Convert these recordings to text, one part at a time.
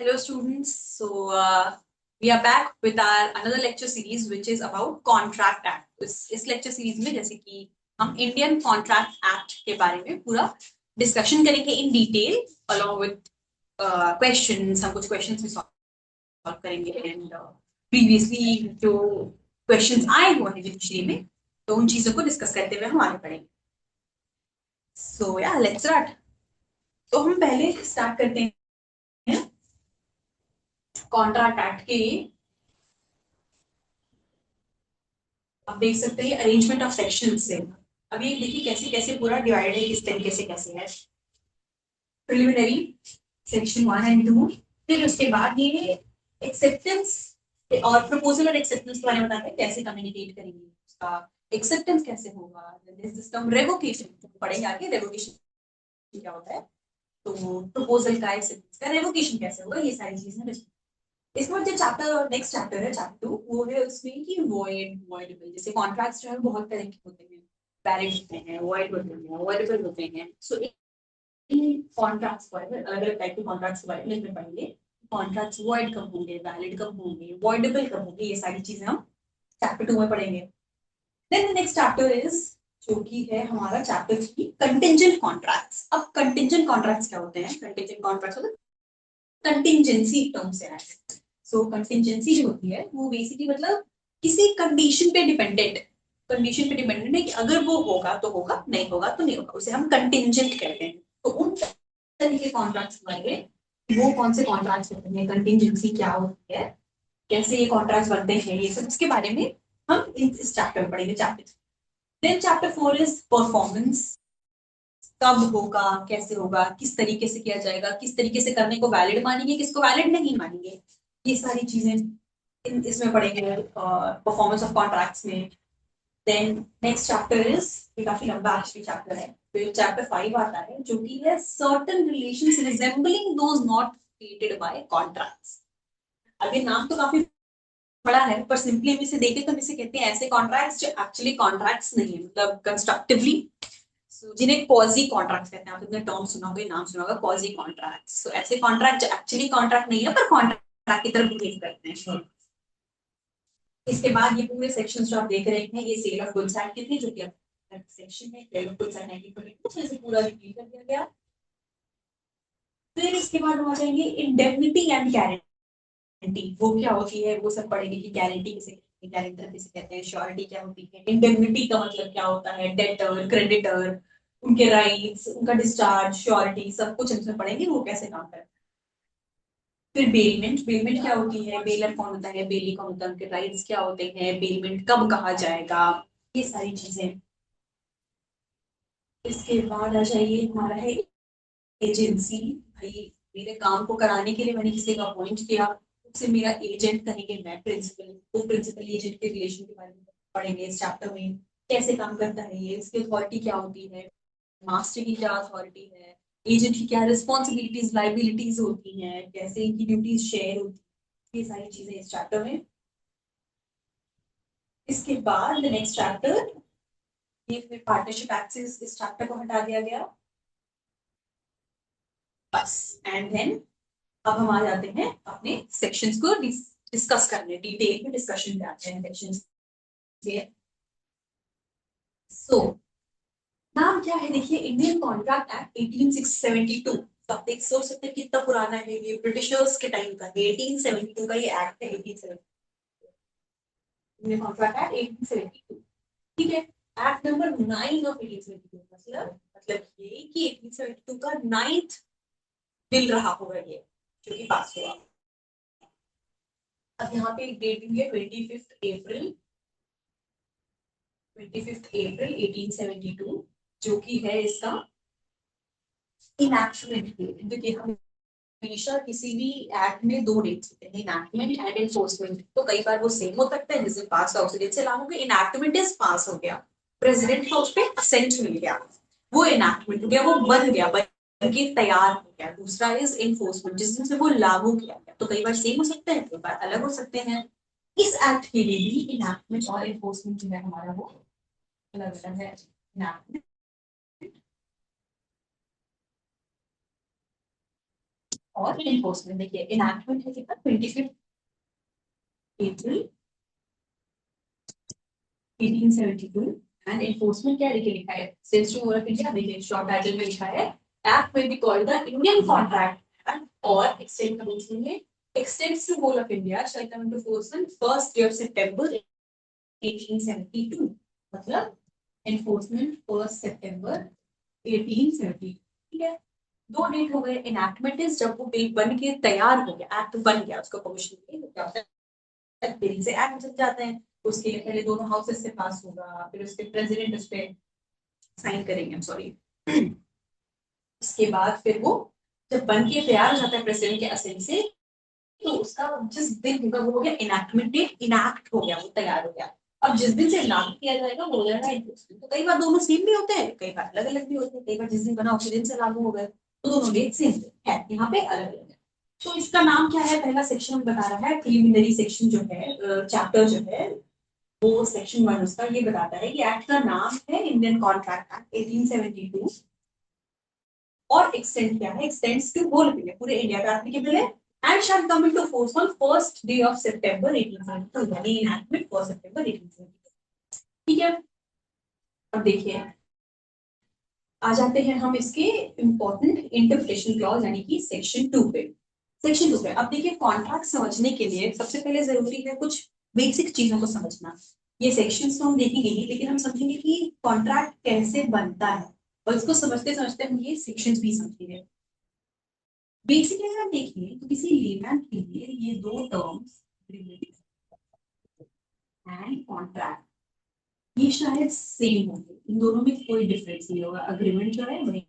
Hello students. We are back with our another lecture series which is about Contract Act. इस lecture series में जैसे कि हम Indian Contract Act के बारे में पूरा discussion करेंगे in detail along with questions. हम कुछ questions भी solve करेंगे and previously जो questions आए हुए हैं पिछले में तो उन चीजों को discuss करते हुए हम आगे बढ़ेंगे. So yeah, let's start. तो हम पहले start करते हैं कॉन्ट्रैक्ट एक्ट के. आप देख सकते हैं अरेंजमेंट ऑफ सेक्शन से. अभी देखिए कैसे कैसे पूरा डिवाइड है, किस तरीके से कैसे है. प्रिलिमिनरी सेक्शन 1 एंड 2, फिर उसके बाद ये एक्सेप्टेंस और प्रपोजल और एक्सेप्टेंस के बारे में बताते हैं कैसे कम्युनिकेट करेंगे, उसका एक्सेप्टेंस कैसे होगा. सिस्टम रेवोकेशन पढ़ेंगे आगे, रेवोकेशन क्या होता है, तो प्रपोजल का एक्सेप्टेंस का रेवोकेशन कैसे होगा, ये सारी चीजें. इसमें जो चैप्टर नेक्स्ट चैप्टर है चैप्टर 2, वो है उसमें कि वॉइड वॉइडेबल. जैसे कॉन्ट्रैक्ट्स जो है बहुत तरह के होते हैं, वैलिड होते हैं, वॉइड होते हैं, वॉइडेबल होते हैं. सो इन कॉन्ट्रैक्ट्स को अलग अलग टाइप के कॉन्ट्रैक्ट्स के बारे में इसमें पढ़ेंगे. कॉन्ट्रैक्ट्स वॉइड कब होंगे, वैलिड कब होंगे, वॉइडेबल कब होंगे, ये सारी चीजें हम चैप्टर 2 में पढ़ेंगे. Then the next chapter is जो कि है हमारा चैप्टर 3, कंटिंजेंट कॉन्ट्रैक्ट्स. अब कंटिंजेंट कॉन्ट्रैक्ट्स क्या होते हैं? कंटिंजेंट कॉन्ट्रैक्ट्स होते हैं कंटिंजेंसी टर्म से आए हैं. सो कंटिंजेंसी जो होती है वो बेसिकली मतलब किसी कंडीशन पे डिपेंडेंट, कंडीशन पे डिपेंडेंट है कि अगर वो होगा तो होगा, नहीं होगा तो नहीं होगा, उसे हम कंटिंजेंट कहते हैं. तो उन तरह के कॉन्ट्रैक्ट्स बनाएंगे, वो कौन से कॉन्ट्रैक्ट्स होते हैं, कंटिंजेंसी क्या होती है, कैसे ये कॉन्ट्रैक्ट्स बनते हैं, ये सब इसके बारे में हम इस चैप्टर में पढ़ेंगे. Chapter then chapter 4 is performance. कब होगा, कैसे होगा, किस तरीके से किया जाएगा, किस तरीके से करने को वैलिड मानेंगे, किसको वैलिड नहीं मानेंगे, ये सारी चीजें इसमें पढ़ेंगे परफॉर्मेंस ऑफ कॉन्ट्रैक्ट्स में. देन नेक्स्ट चैप्टर इज, ये काफी लंबा एक्चुअली चैप्टर है, फिर चैप्टर 5 आता है जो कि है certain relations resembling those not created by contracts. अभी नाम तो काफी बड़ा है पर सिंपली हम इसे देखें तो हम इसे कहते हैं ऐसे कॉन्ट्रैक्ट्स जो एक्चुअली कॉन्ट्रैक्ट्स नहीं है, मतलब कंस्ट्रक्टिवली. जिन्हें क्वाजी कॉन्ट्रैक्ट्स कहते हैं. आपने टर्म सुना होगा, नाम सुना होगा, क्वाजी कॉन्ट्रैक्ट्स. सो ऐसे कॉन्ट्रैक्ट जो एक्चुअली कॉन्ट्रैक्ट नहीं है पर कॉन्ट्रैक्ट की तरफ बिहेव करते हैं. इसके बाद ये पूरे सेक्शंस जो आप देख रहे हैं ये सेल ऑफ गुड्स एक्ट के थे, जो कि सेक्शन है सेल ऑफ गुड्स एक्ट 1922 से पूरा रिपीट कर दिया गया. फिर इसके बाद हम आ जाएंगे इंडेमनिटी एंड गारंटी. वो क्या होती है वो सब पढ़ेंगे कि गारंटी किसे कहते हैं, गारंटर किसे कहते हैं, श्योरिटी क्या होती है, इंडेमनिटी का मतलब क्या होता है, डेटर, क्रेडिटर, उनके राइट्स, उनका डिस्चार्ज, श्योरिटी, सब कुछ इसमें पढ़ेंगे वो कैसे काम करता है. फिर बेलमेंट. बेलमेंट क्या होती है, बेलर कौन होता है, बेली कौन होता है, उनके राइट्स क्या होते हैं, बेलमेंट कब कहा जाएगा, ये सारी चीजें. इसके बाद आ जाइए हमारा है एजेंसी. भाई मेरे काम को कराने के लिए मैंने किसी का अपॉइंट किया, उससे मेरा एजेंट कहेंगे मैं प्रिंसिपल. तो प्रिंसिपल एजेंट के रिलेशन के बारे में पढ़ेंगे इस चैप्टर में, कैसे काम करता है ये, इसकी अथॉरिटी क्या होती है, मास्टर की क्या अथॉरिटी है, एजेंट की क्या रिस्पॉन्सिबिलिटीज लाइबिलिटीज होती हैं, कैसे इनकी ड्यूटीज शेयर होती है, ये सारी चीजें इस चैप्टर में. इसके बाद नेक्स्ट चैप्टर, ये फिर पार्टनरशिप एक्सेस, इस चैप्टर को हटा दिया गया बस. एंड देन अब हम आ जाते हैं अपने सेक्शंस को डिस्कस करने, डिटेल में डिस्कशन पे आते हैं सेक्शंस के. सो नाम क्या है देखिए, इंडियन कॉन्ट्रैक्ट एक्ट 1872. तो आप देख सोच सकते हैं कितना पुराना है ये, ब्रिटिशर्स के टाइम का है. 1872 का ये एक्ट है, 1872 इंडियन कॉन्ट्रैक्ट एक्ट 1872. ठीक है. एक्ट नंबर 9 ऑफ 1872, मतलब ये कि 1872 का 9th बिल रहा होगा ये जो कि पास हुआ. अब यहाँ पे एक डेट दी है 25th April 1872, जो कि है इसका इनैक्टमेंट डेट. देखिए हम हमेशा किसी भी एक्ट में दो डेट्स होते हैं, इनैक्टमेंट एंड एनफोर्समेंट. तो कई बार वो सेम हो सकता है, जैसे पास हाउस से लागू हो, इनैक्टमेंट इज पास हो गया, प्रेसिडेंट का उस पर असेंट मिल गया, वो इनैक्टमेंट हो गया, वो बन गया, बन के तैयार हो गया. दूसरा इज एनफोर्समेंट, जिस दिन से वो लागू किया गया. तो कई बार सेम हो सकते हैं, कई बार अलग हो सकते हैं. इस एक्ट के लिए भी इनैक्टमेंट और एनफोर्समेंट जो है हमारा वो अलग अलग है. और इन्फोर्समेंट। देखिए इनैक्टमेंट है कितना 25 अप्रैल 1872 एंड इन्फोर्समेंट क्या देखिए लिखा है सिंस टू ऑफ इंडिया। देखिए शॉर्ट टाइटल में लिखा है act will be called the Indian contract और एक्सटेंड का मीनिंग है extends to whole of India shall come into force on first day of September 1872। मतलब enforcement 1 September 1870। ठीक है, दो डेट हो गए। इनैक्टमेंट इज जब वो बिल बन के तैयार हो गया, एक्ट बन गया, उसको परमिशन मिली तो क्या होता है बिल से एक्ट बन जाते हैं। उसके लिए पहले दोनों हाउसेस से पास होगा, फिर उसके प्रेसिडेंट उस पर साइन करेंगे, सॉरी। उसके बाद फिर वो जब बन के तैयार हो जाता है प्रेसिडेंट के असेंट से, तो उसका जिस दिन होगा वो हो गया इनैक्टमेंट डेट, इनैक्ट हो गया, वो तैयार हो गया। अब जिस दिन से इनैक्ट किया जाएगा वो हो जाएगा इन्फोर्समेंट। तो कई बार दोनों सेम भी होते हैं, कई बार अलग अलग भी होते हैं, कई बार जिस दिन बना उसी दिन से लागू हो गए, तो दोनों डेट सेम है, यहाँ पे अलग अलग है। तो इसका नाम क्या है, पहला सेक्शन बता रहा है प्रीलिमिनरी सेक्शन जो है, चैप्टर जो है वो सेक्शन 1 उसका ये बताता है कि एक्ट का नाम है इंडियन कॉन्ट्रैक्ट एक्ट 1872 और एक्सटेंड क्या है, एक्सटेंड्स टू होल इंडिया, पूरे इंडिया पे एप्लीकेबल है and shall come into force on first day of September 1872 यानी enactment 1 September 1872। ठीक है, अब देखिए आ जाते हैं हम इसके इंपॉर्टेंट इंटरप्रिटेशन क्लॉज यानी कि सेक्शन 2 पे। सेक्शन 2 पे अब देखिए कॉन्ट्रैक्ट समझने के लिए सबसे पहले जरूरी है कुछ बेसिक चीजों को समझना। ये सेक्शंस तो हम देखेंगे ही, लेकिन हम समझेंगे कि कॉन्ट्रैक्ट कैसे बनता है और इसको समझते समझते हम ये सेक्शंस भी समझेंगे। बेसिकली अगर हम देखें तो किसी लेमैन के लिए ये दो टर्म्स एंड कॉन्ट्रैक्ट ये शायद सेम होंगे, इन दोनों में कोई डिफरेंस नहीं होगा। अग्रीमेंट जो है वही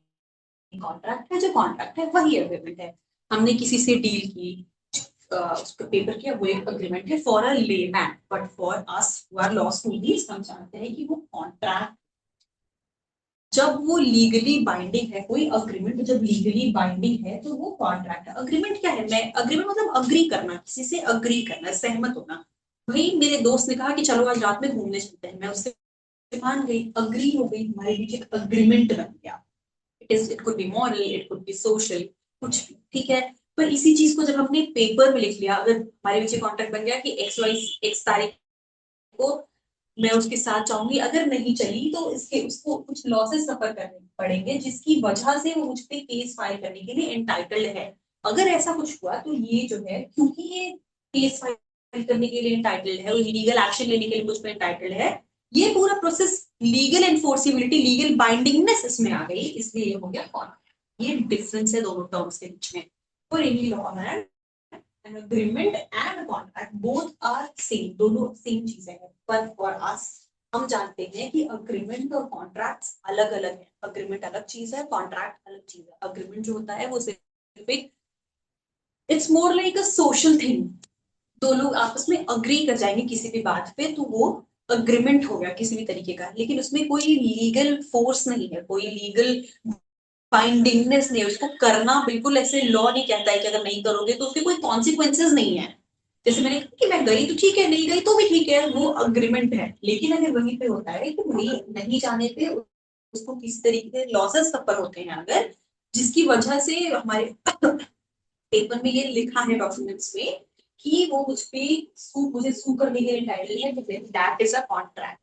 कॉन्ट्रैक्ट है, जो कॉन्ट्रैक्ट है वही अग्रीमेंट है। हमने किसी से डील की, उसको पेपर किया, वो एक अग्रीमेंट है for a layman, but for us who are law students हम जानते हैं कि वो कॉन्ट्रैक्ट जब वो लीगली बाइंडिंग है, कोई अग्रीमेंट जब लीगली बाइंडिंग है तो वो कॉन्ट्रैक्ट है। अग्रीमेंट क्या है, मैं अग्रीमेंट मतलब अग्री करना, किसी से अग्री करना, सहमत होना। भाई मेरे दोस्त ने कहा कि चलो आज रात में घूमने चलते हैं, मैं उससे मान गई, अग्री हो गई, हमारे बीच एक अग्रीमेंट बन गया। It could be moral, it could be social, कुछ भी, ठीक है। पर इसी चीज को जब हमने पेपर में लिख लिया, अगर हमारे बीच कॉन्ट्रैक्ट बन गया कि एक्स वाई एक्स तारीख को मैं उसके साथ चाहूंगी, अगर नहीं चली तो इसके उसको कुछ लॉसेस सफर करने पड़ेंगे जिसकी वजह से वो मुझ पे केस फाइल करने के लिए एंटाइटल्ड है। अगर ऐसा कुछ हुआ तो ये जो है, क्योंकि ये केस फाइल करने के लिए एंटाइटल्ड है, लीगल एक्शन लेने के लिए मुझ पे एंटाइटल्ड है, ये पूरा प्रोसेस लीगल एनफोर्सिबिलिटी, लीगल बाइंडिंगनेस इसमें आ गई, इसलिए ये हो गया कॉन्ट्रैक्ट। ये डिफरेंस है दोनों टर्म्स के बीच में। For any law man an agreement and a contract both are same, दोनों सेम चीजें हैं, पर फॉर अस हम जानते हैं कि अग्रीमेंट और कॉन्ट्रैक्ट्स अलग अलग है। अग्रीमेंट अलग चीज है, कॉन्ट्रैक्ट अलग चीज है। अग्रीमेंट जो होता है वो सिर्फ एक, it's more like a social thing, दो लोग आपस में अग्री कर जाएंगे किसी भी बात पे तो वो अग्रीमेंट हो गया किसी भी तरीके का, लेकिन उसमें कोई लीगल फोर्स नहीं है, कोई लीगल बाइंडिंगनेस नहीं है, उसको करना बिल्कुल ऐसे लॉ नहीं कहता है कि अगर नहीं करोगे तो उसके कोई कॉन्सिक्वेंसेज नहीं है। जैसे मैंने कहा कि मैं गई तो ठीक है, नहीं गई तो भी ठीक है, वो अग्रीमेंट है। लेकिन अगर वहीं पे होता है कि नहीं नहीं जाने पे उसको किस तरीके से लॉसेस सफर होते हैं, अगर जिसकी वजह से हमारे पेपर में ये लिखा है डॉक्यूमेंट्स में कि वो मुझ पे मुझे सू करने के लिए टाइटल है, दैट इज अ कॉन्ट्रैक्ट।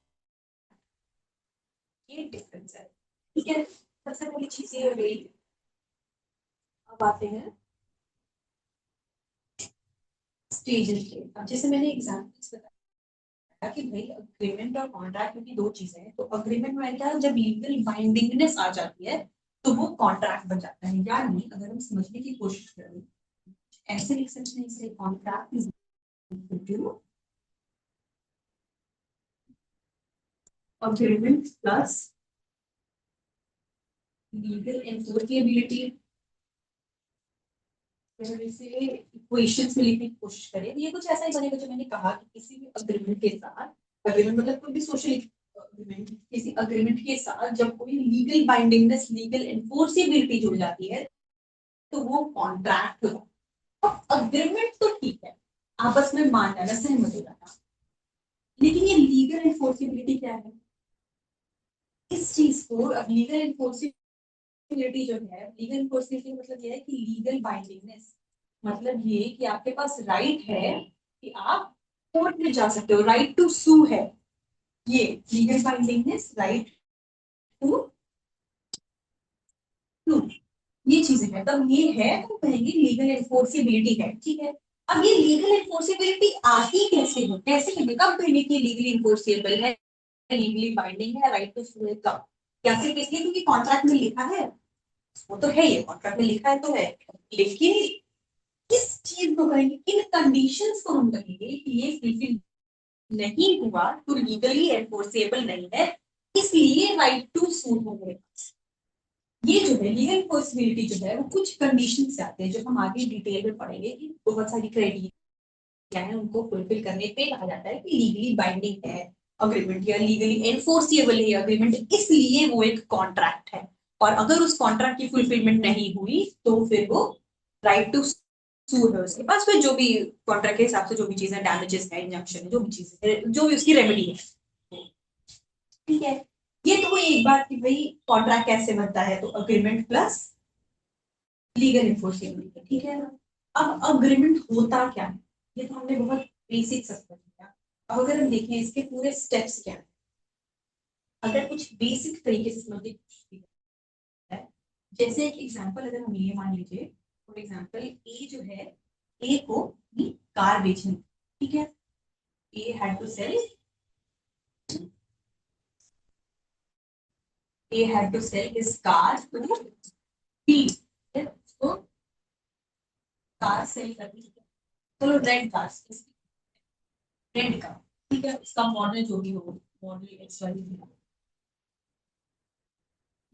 ये डिफरेंस है, ठीक है। सबसे पहली चीज ये हो गई। अब आते हैं स्टेजेस के। अब जैसे मैंने एग्जांपल्स बताया कि भाई अग्रीमेंट और कॉन्ट्रैक्ट क्योंकि दो चीजें हैं, तो अग्रीमेंट में क्या जब लीगल बाइंडिंगनेस आ जाती है तो वो कॉन्ट्रैक्ट बन जाता है। यानी अगर हम समझने की कोशिश करें, ऐसे लिख सकते हैं इसे, contract is agreement plus legal enforceability. अगर इसे इक्वेशंस में लिखने की कोशिश करें तो ये कुछ ऐसा ही बनेगा जो मैंने कहा कि किसी भी अग्रीमेंट के साथ, अग्रीमेंट मतलब कोई भी सोशल अग्रीमेंट, किसी अग्रीमेंट के साथ जब कोई लीगल बाइंडिंगनेस, लीगल एनफोर्सिबिलिटी जुड़ जाती है तो वो कॉन्ट्रैक्ट होगा। अग्रीमेंट तो ठीक है, आपस में मान जाना, सहमत हो जाना, लेकिन ये लीगल एनफोर्सिबिलिटी क्या है, इस चीज को अब लीगल एनफोर्सिबिलिटी एनफोर्सिबिलिटी जो है, लीगल एनफोर्सिबिलिटी मतलब ये है कि लीगल बाइंडिंगनेस, मतलब ये कि आपके पास राइट है कि आप कोर्ट में जा सकते हो, राइट टू सू है, ये लीगल बाइंडिंगनेस, राइट टू सू, ये चीजें हैं, तब ये है तो कहेंगे लीगल एनफोर्सिबिलिटी है, ठीक है। अब ये लीगल एनफोर्सिबिलिटी आती कैसे है, कैसे है, कब कहने की लीगली एनफोर्सिबल है, लीगली बाइंडिंग है, राइट टू सू है, कब, क्या सिर्फ इसलिए क्योंकि कॉन्ट्रैक्ट में लिखा है, वो तो है, ये कॉन्ट्रैक्ट में लिखा है तो है, लेकिन किस चीज को कहेंगे, किन कंडीशंस को हम कहेंगे कि ये फुलफिल नहीं हुआ तो लीगली एनफोर्सेबल नहीं है, इसलिए राइट टू सू है मेरे पास। ये जो है लीगल पॉसिबिलिटी जो है वो कुछ कंडीशन से आते हैं, जो हम आगे डिटेल में पढ़ेंगे कि बहुत सारी क्राइटेरिया है, उनको फुलफिल करने पे कहा जाता है कि लीगली बाइंडिंग है अग्रीमेंट या लीगली एनफोर्सिएबल है अग्रीमेंट, इसलिए वो एक कॉन्ट्रैक्ट है। और अगर उस कॉन्ट्रैक्ट की फुलफिलमेंट नहीं हुई तो फिर वो राइट टू सू है उसके पास, फिर जो भी कॉन्ट्रैक्ट के हिसाब से जो भी चीजें, डैमेजेस है, इंजंक्शन है, जो भी चीज है, जो भी उसकी रेमेडी है, ठीक है। ये तो हुई एक बात कि भाई कॉन्ट्रैक्ट कैसे बनता है, तो अग्रीमेंट प्लस लीगल एनफोर्सिबिलिटी, ठीक है। अब अग्रीमेंट होता क्या है, ये तो हमने बहुत बेसिक सब कर लिया। अब अगर हम देखें इसके पूरे स्टेप्स क्या है, अगर कुछ बेसिक तरीके से समझिए है, जैसे एक एग्जांपल अगर हम ये मान लीजिए, फॉर एग्जांपल ए जो है, ए को कार बेचनी, ठीक है, A had to sell, A had to sell his car to B, तो कार सेल करनी है, चलो रेंट कार, रेंट कार, ठीक है, उसका मॉडल जो भी हो, मॉडल एक्स वाई,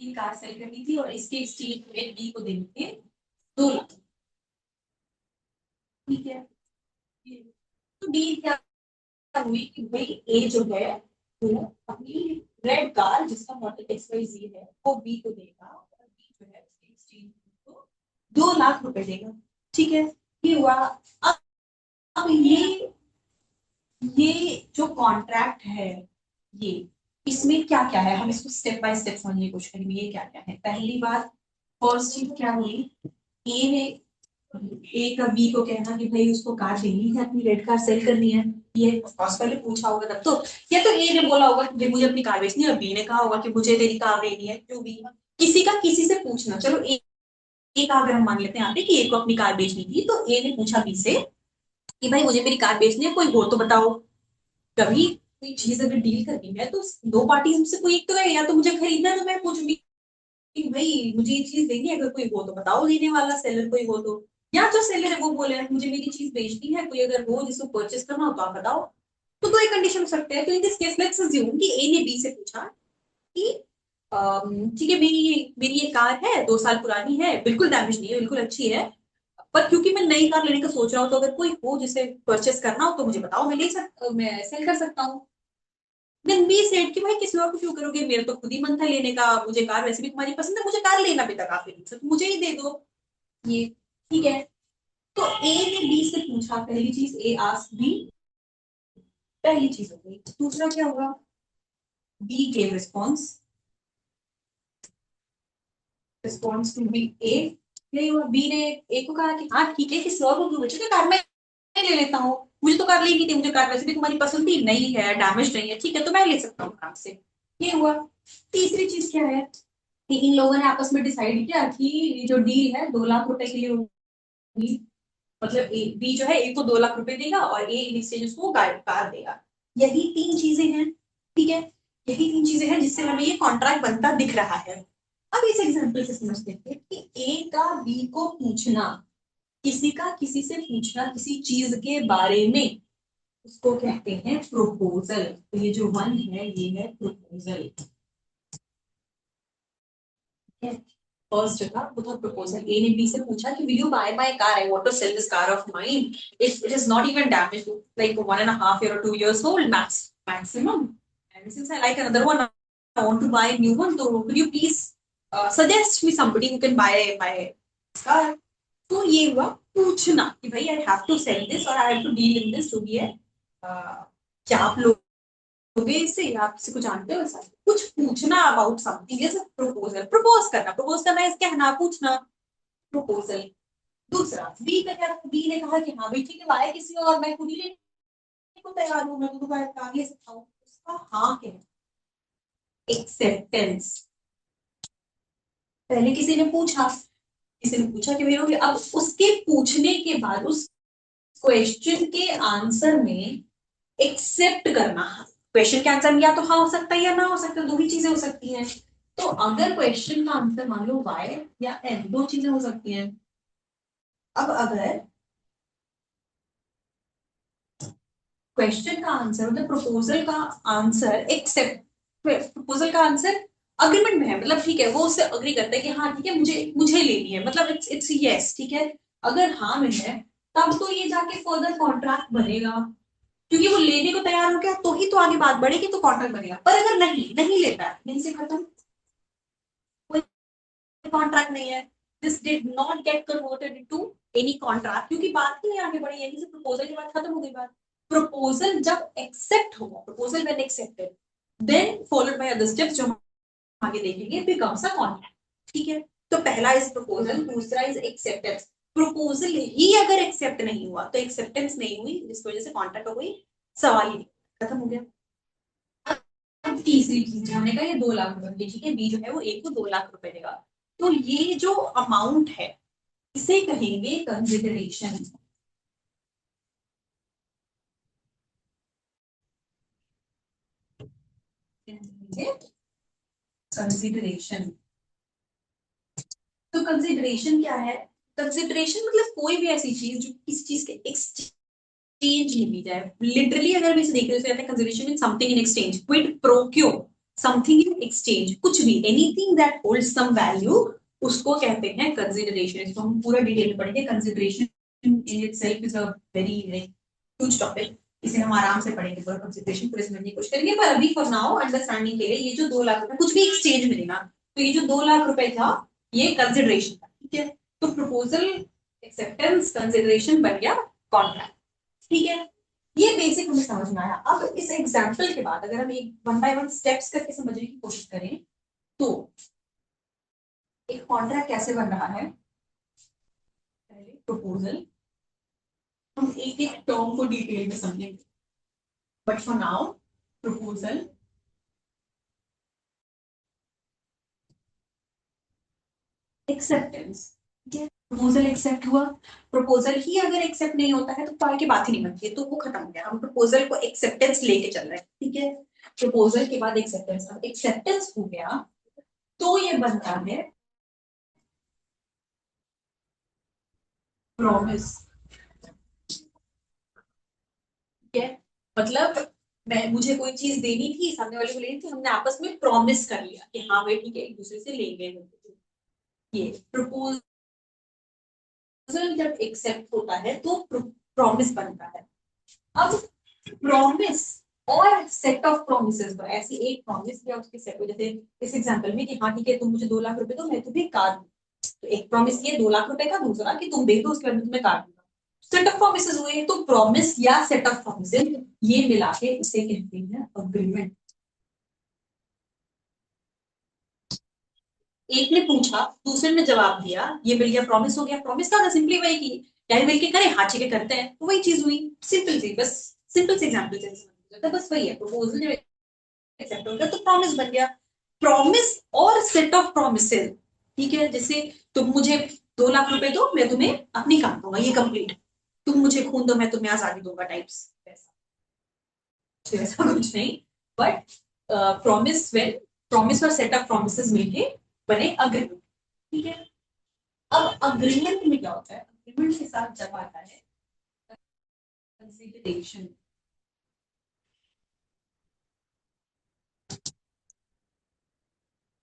तीन कार सेल करनी थी और इसके एक्सचेंज में बी को देने थे 2 लाख, ठीक है। तो बी क्या हुई कि भाई ए जो है वो अपनी रेड कार जिसका मॉडल एक्स वाई जी है वो बी को देगा, और बी जो है उसके एक्सचेंज को 2 लाख रुपए देगा, ठीक है। ये हुआ। अब ये जो कॉन्ट्रैक्ट है, ये इसमें क्या क्या है, हम इसको स्टेप बाय स्टेप समझने की कोशिश करेंगे, ये क्या क्या है। पहली बात, फर्स्ट चीज क्या हुई, ए ने, ए का बी को कहना कि भाई उसको कार लेनी है, अपनी रेड कार सेल करनी है, ये ऑफकोर्स पहले पूछा होगा तब तो, या तो ए ने बोला होगा कि मुझे अपनी कार बेचनी है, और बी ने कहा होगा कि मुझे तेरी कार लेनी है, जो भी किसी का किसी से पूछना, चलो ए का अगर हम मान लेते हैं यहाँ पे कि ए को अपनी कार बेचनी थी, तो ए ने पूछा बी से कि भाई मुझे मेरी कार बेचनी है, कोई हो तो बताओ। कभी कोई चीज अगर डील करनी है तो दो पार्टी में से कोई एक तो है, या तो मुझे खरीदना है तो मैं पूछूंगी कि भाई मुझे ये चीज लेनी है, अगर कोई हो तो बताओ, लेने वाला सेलर कोई हो तो, या जो सेलर है वो बोले मुझे मेरी चीज बेचनी है, कोई अगर हो जिसको परचेस करना हो तो आप बताओ। तो दो एक कंडीशन हो सकते हैं, तो in this case let's assume कि ए ने बी से पूछा कि ठीक है मेरी मेरी ये कार है, 2 साल पुरानी है, बिल्कुल डैमेज नहीं है, बिल्कुल अच्छी है, पर क्योंकि मैं नई कार लेने का सोच रहा हूँ, तो अगर कोई हो जिसे परचेस करना हो तो मुझे बताओ, मैं सेल कर सकता हूँ। देन बी सेड कि भाई किसी और को क्यों करोगे, मेरा तो खुद ही मन था लेने का, मुझे कार वैसे भी तुम्हारी पसंद है, मुझे कार लेना भी था काफी दिन से, तो मुझे ही दे दो ये, ठीक है। तो ए ने बी से पूछा, पहली चीज ए आस्क्ड बी, पहली चीज हो गई। दूसरा क्या होगा, B gave response, response to B A, यही हुआ, बी ने ए को कहा कि हाँ ठीक है, किसी और को क्यों बेचोगे, कार मैं ले लेता हूँ, मुझे तो कार लेनी थी, मुझे कार वैसे भी तुम्हारी पसंद थी, नई है, डैमेज नहीं है, ठीक है, तो मैं ले सकता हूँ आराम से, ये हुआ। तीसरी चीज क्या है कि इन लोगों ने आपस में डिसाइड किया कि ये जो डील है 2 लाख रुपए के लिए होगी, मतलब बी जो है ए को 2 लाख रुपए देगा और ए इन एक्सचेंज उसको कार देगा, यही 3 चीजें हैं, ठीक है। यही 3 चीजें हैं जिससे हमें ये कॉन्ट्रैक्ट बनता दिख रहा है। अब इस एग्जांपल से समझते हैं कि ए का बी को पूछना, किसी का किसी से पूछना किसी चीज के बारे में, उसको कहते हैं प्रपोजल। तो ये जो वन है ये है प्रपोजल, फर्स्ट जगह वो था प्रपोजल। ए ने बी से पूछा कि will you buy my car, I want to sell this car of mine, it is not even damaged, like 1.5 year or 2 years old maximum, and since I like another one, I want to buy a new one, so could you please suggest me somebody who can buy my car। तो ये हुआ पूछना कि भाई I have to sell this और I have to deal in this, जो भी है क्या आप लोग वे इससे आप किसी को जानते हो ऐसा कुछ पूछना अबाउट समथिंग, जैसे प्रपोजल, प्रपोज करना is कहना, पूछना, प्रपोजल। दूसरा बी का क्या, बी ने कहा कि हाँ भाई ठीक है, लाए किसी और, मैं खुद ही लेने को तैयार हूँ, मैं खुद काम ले सकता हूँ, उसका हाँ क्या है, एक्सेप्टेंस। पहले किसी ने पूछा कि मेरे, अब उसके पूछने के बाद उस क्वेश्चन के आंसर में एक्सेप्ट करना, क्वेश्चन के आंसर में या तो हाँ हो सकता है या ना हो सकता है, दो ही चीजें हो सकती हैं। तो अगर क्वेश्चन का आंसर मान लो वाई या एन, दो चीजें हो सकती हैं। अब अगर क्वेश्चन का आंसर मतलब प्रपोजल का आंसर एक्सेप्ट, प्रपोजल का आंसर अग्रीमेंट में है, मतलब ठीक है वो उससे अग्री करता है कि हाँ ठीक है मुझे मुझे लेनी है, मतलब इट्स यस ठीक है, अगर हाँ में है तब तो ये जाके फर्दर कॉन्ट्रैक्ट बनेगा, क्योंकि वो लेने को तैयार हो गया तो ही तो आगे बात बढ़ेगी, तो कॉन्ट्रैक्ट बनेगा। पर अगर नहीं नहीं लेता है, नहीं से खत्म, कोई कॉन्ट्रैक्ट नहीं है, this did not get converted into any contract, क्योंकि बात ही नहीं आगे बढ़ी, यहीं से प्रपोजल की बात खत्म हो गई बात। प्रपोजल जब एक्सेप्ट होगा, proposal when accepted then followed by other steps जो हम आगे देखेंगे, बिकम्स अ कॉन्ट्रैक्ट। ठीक है, तो पहला इज प्रपोजल, दूसरा इज एक्सेप्टेंस। प्रपोजल ही अगर एक्सेप्ट नहीं हुआ तो एक्सेप्टेंस नहीं हुई, जिसकी वजह से कॉन्ट्रैक्ट हो गई, सवाल ही नहीं, खत्म हो गया। अब तीसरी चीज जाने का, ये 2 लाख रुपए की, ठीक है, बी जो है वो एक को 2 लाख रुपए देगा, तो ये जो अमाउंट है इसे कहेंगे कंसिडरेशन। कंसिडरेशन, तो कंसिडरेशन क्या है, कंसिडरेशन मतलब कोई भी ऐसी चीज जो किसी चीज के एक्सचेंज में ली जाए, लिटरली अगर हम इसे देख रहे हैं consideration mean something in exchange, quid pro quo, something in exchange, कुछ भी, anything that holds some value, उसको कहते हैं कंसिडरेशन। इसको हम पूरा डिटेल में पढ़ेंगे, consideration in itself is a very huge topic, इसे हम आराम से पढ़ेंगे पूरा कंसिडरेशन, पूरे समझने की कोशिश करेंगे, पर अभी फॉर नाउ अंडरस्टैंडिंग के लिए ये जो 2 लाख रुपए कुछ भी एक्सचेंज में देना, तो ये जो 2 लाख रुपए था ये कंसिडरेशन था, ठीक है, तो प्रपोजल एक्सेप्टेंस कंसिडरेशन बन गया कॉन्ट्रैक्ट। ठीक है, ये बेसिक हमें समझ में आया। अब इस एग्जाम्पल के बाद अगर हम एक वन बाय वन स्टेप्स करके समझने की कोशिश करें, तो एक कॉन्ट्रैक्ट कैसे बन रहा है, पहले प्रपोजल, हम एक एक टर्म को डिटेल में समझेंगे, but for now proposal, acceptance, ठीक है, प्रपोजल एक्सेप्ट हुआ, प्रपोजल ही अगर एक्सेप्ट नहीं होता है तो पाई की बात ही नहीं बनती है, तो वो खत्म हो गया, हम प्रपोजल को एक्सेप्टेंस लेके चल रहे हैं, ठीक है, प्रपोजल के बाद एक्सेप्टेंस, अब एक्सेप्टेंस हो गया तो ये बनता है प्रॉमिस, ठीक है, मतलब मैं, मुझे कोई चीज देनी थी, सामने वाले को लेनी थी, हमने आपस में प्रॉमिस कर लिया कि हाँ भाई ठीक है एक दूसरे से लेंगे, ये प्रपोजल जब एक्सेप्ट होता है तो प्रॉमिस बनता है। अब प्रॉमिस और सेट ऑफ प्रोमिसेस, तो ऐसी एक प्रॉमिस या उसके सेट, जैसे इस एग्जांपल में कि हाँ ठीक है तुम मुझे 2 लाख रुपए दो, मैं तुम्हें कार दूँ, तो एक प्रॉमिस ये 2 लाख रुपए का, दूसरा कि तुम दे दो उसके बाद मैं तुम्हें कार दूंगा, सेट ऑफ प्रोमिसेस हुए, तो प्रॉमिस या सेट ऑफ प्रोमिसेस ये मिला के इसे कहते हैं अग्रीमेंट। एक ने पूछा, दूसरे ने जवाब दिया, ये मिल गया, प्रॉमिस हो गया। प्रॉमिस का सिंपली वही की क्या है, मिलके करें, हाँ ठीक है करते हैं, तो वही चीज हुई, सिंपल सी, बस सिंपल से एग्जांपल से बस वही है, प्रपोजल जब एक्सेप्ट हो गया तो प्रॉमिस बन गया। प्रॉमिस और सेट ऑफ प्रोमिसेस, ठीक है, जैसे तुम मुझे 2 लाख रुपए दो, मैं तुम्हें अपनी कार दूंगा, ये कंप्लीट, तुम मुझे खून दो मैं तुम्हें आजादी दूंगा टाइप्स, ऐसा कुछ नहीं, बट प्रॉमिस वेन, प्रॉमिस और सेट ऑफ प्रोमिसेस मिलके बने अग्रीमेंट, ठीक है। अब अग्रीमेंट में क्या होता है, अग्रीमेंट के साथ जब आता है कंसिडरेशन,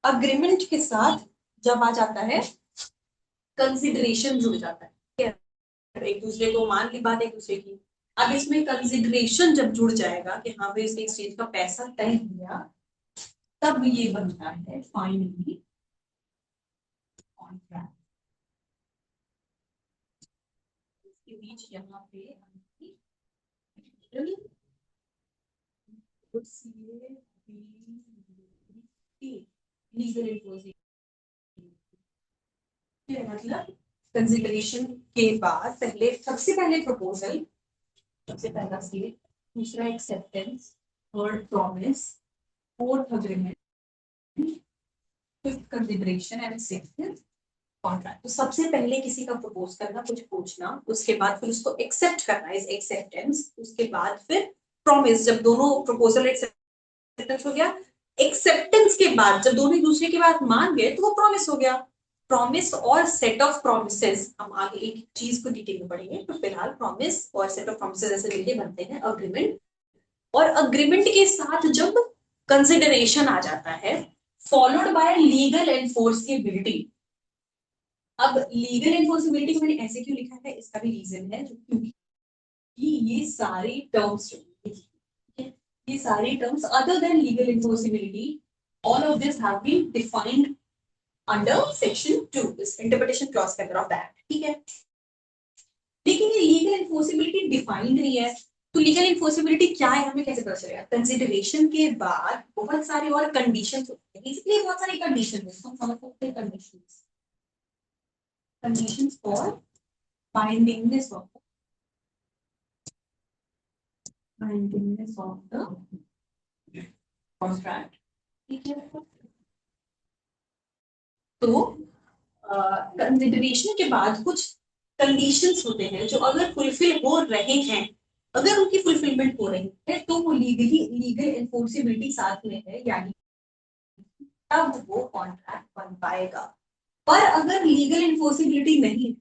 अग्रीमेंट के साथ जब आ जाता है कंसिडरेशन जुड़ जाता है, ठीक है, एक दूसरे को मान ली बात एक दूसरे की। अब इसमें कंसिडरेशन जब जुड़ जाएगा कि हाँ भाई इसके एक्सचेंज का पैसा तय हो गया, तब ये बनता है फाइनली कॉन्ट्रैक्ट। इसके बीच यहाँ पे लीगल इन्फोर्सिंग मतलब कंसिडरेशन के बाद पहले सबसे पहले प्रपोजल, सबसे पहला स्टेज, दूसरा acceptance, third promise, fourth agreement, fifth consideration and sixth contract. तो सबसे पहले किसी का प्रपोज करना, कुछ पूछना, उसके बाद फिर उसको एक्सेप्ट करना इज एक्सेप्टेंस, उसके बाद फिर प्रॉमिस, जब दोनों प्रपोजल एक्सेप्टेंस हो गया, एक्सेप्टेंस के बाद जब दोनों एक दूसरे की बात मान गए तो वो प्रॉमिस हो गया। प्रॉमिस और सेट ऑफ प्रोमिसेस हम आगे एक चीज को डिटेल में पढ़ेंगे, तो फिलहाल प्रॉमिस और सेट ऑफ प्रोमिसेस ऐसे मिलके बनते हैं अग्रीमेंट। और अग्रीमेंट के साथ जब कंसिडरेशन आ जाता है फॉलोड बाय लीगल एनफोर्सिबिलिटी। अब लीगल एनफोर्सिबिलिटी को मैंने ऐसे क्यों लिखा है, इसका भी रीजन है, क्योंकि ये सारे टर्म्स, ये सारे terms other than legal enforceability, all of this have been defined under section 2, this interpretation clause के अंदर ऑफ दैट, ठीक है। लेकिन ये लीगल एनफोर्सिबिलिटी डिफाइंड नहीं है, तो लीगल एनफोर्सिबिलिटी क्या है हमें कैसे पता चलेगा? कंसिडरेशन के बाद बहुत सारे और कंडीशंस होते हैं, इसलिए बहुत सारी कंडीशन है, हम समझ सकते हैं conditions, conditions for bindingness of the contract, ठीक है। तो कंसिडरेशन के बाद कुछ कंडीशंस होते हैं जो अगर फुलफिल हो रहे हैं, अगर उनकी फुलफिलमेंट हो रही है तो वो लीगल एनफोर्सिबिलिटी साथ में है, यानी तब वो कॉन्ट्रैक्ट बन पाएगा। पर अगर लीगल एनफोर्सिबिलिटी नहीं,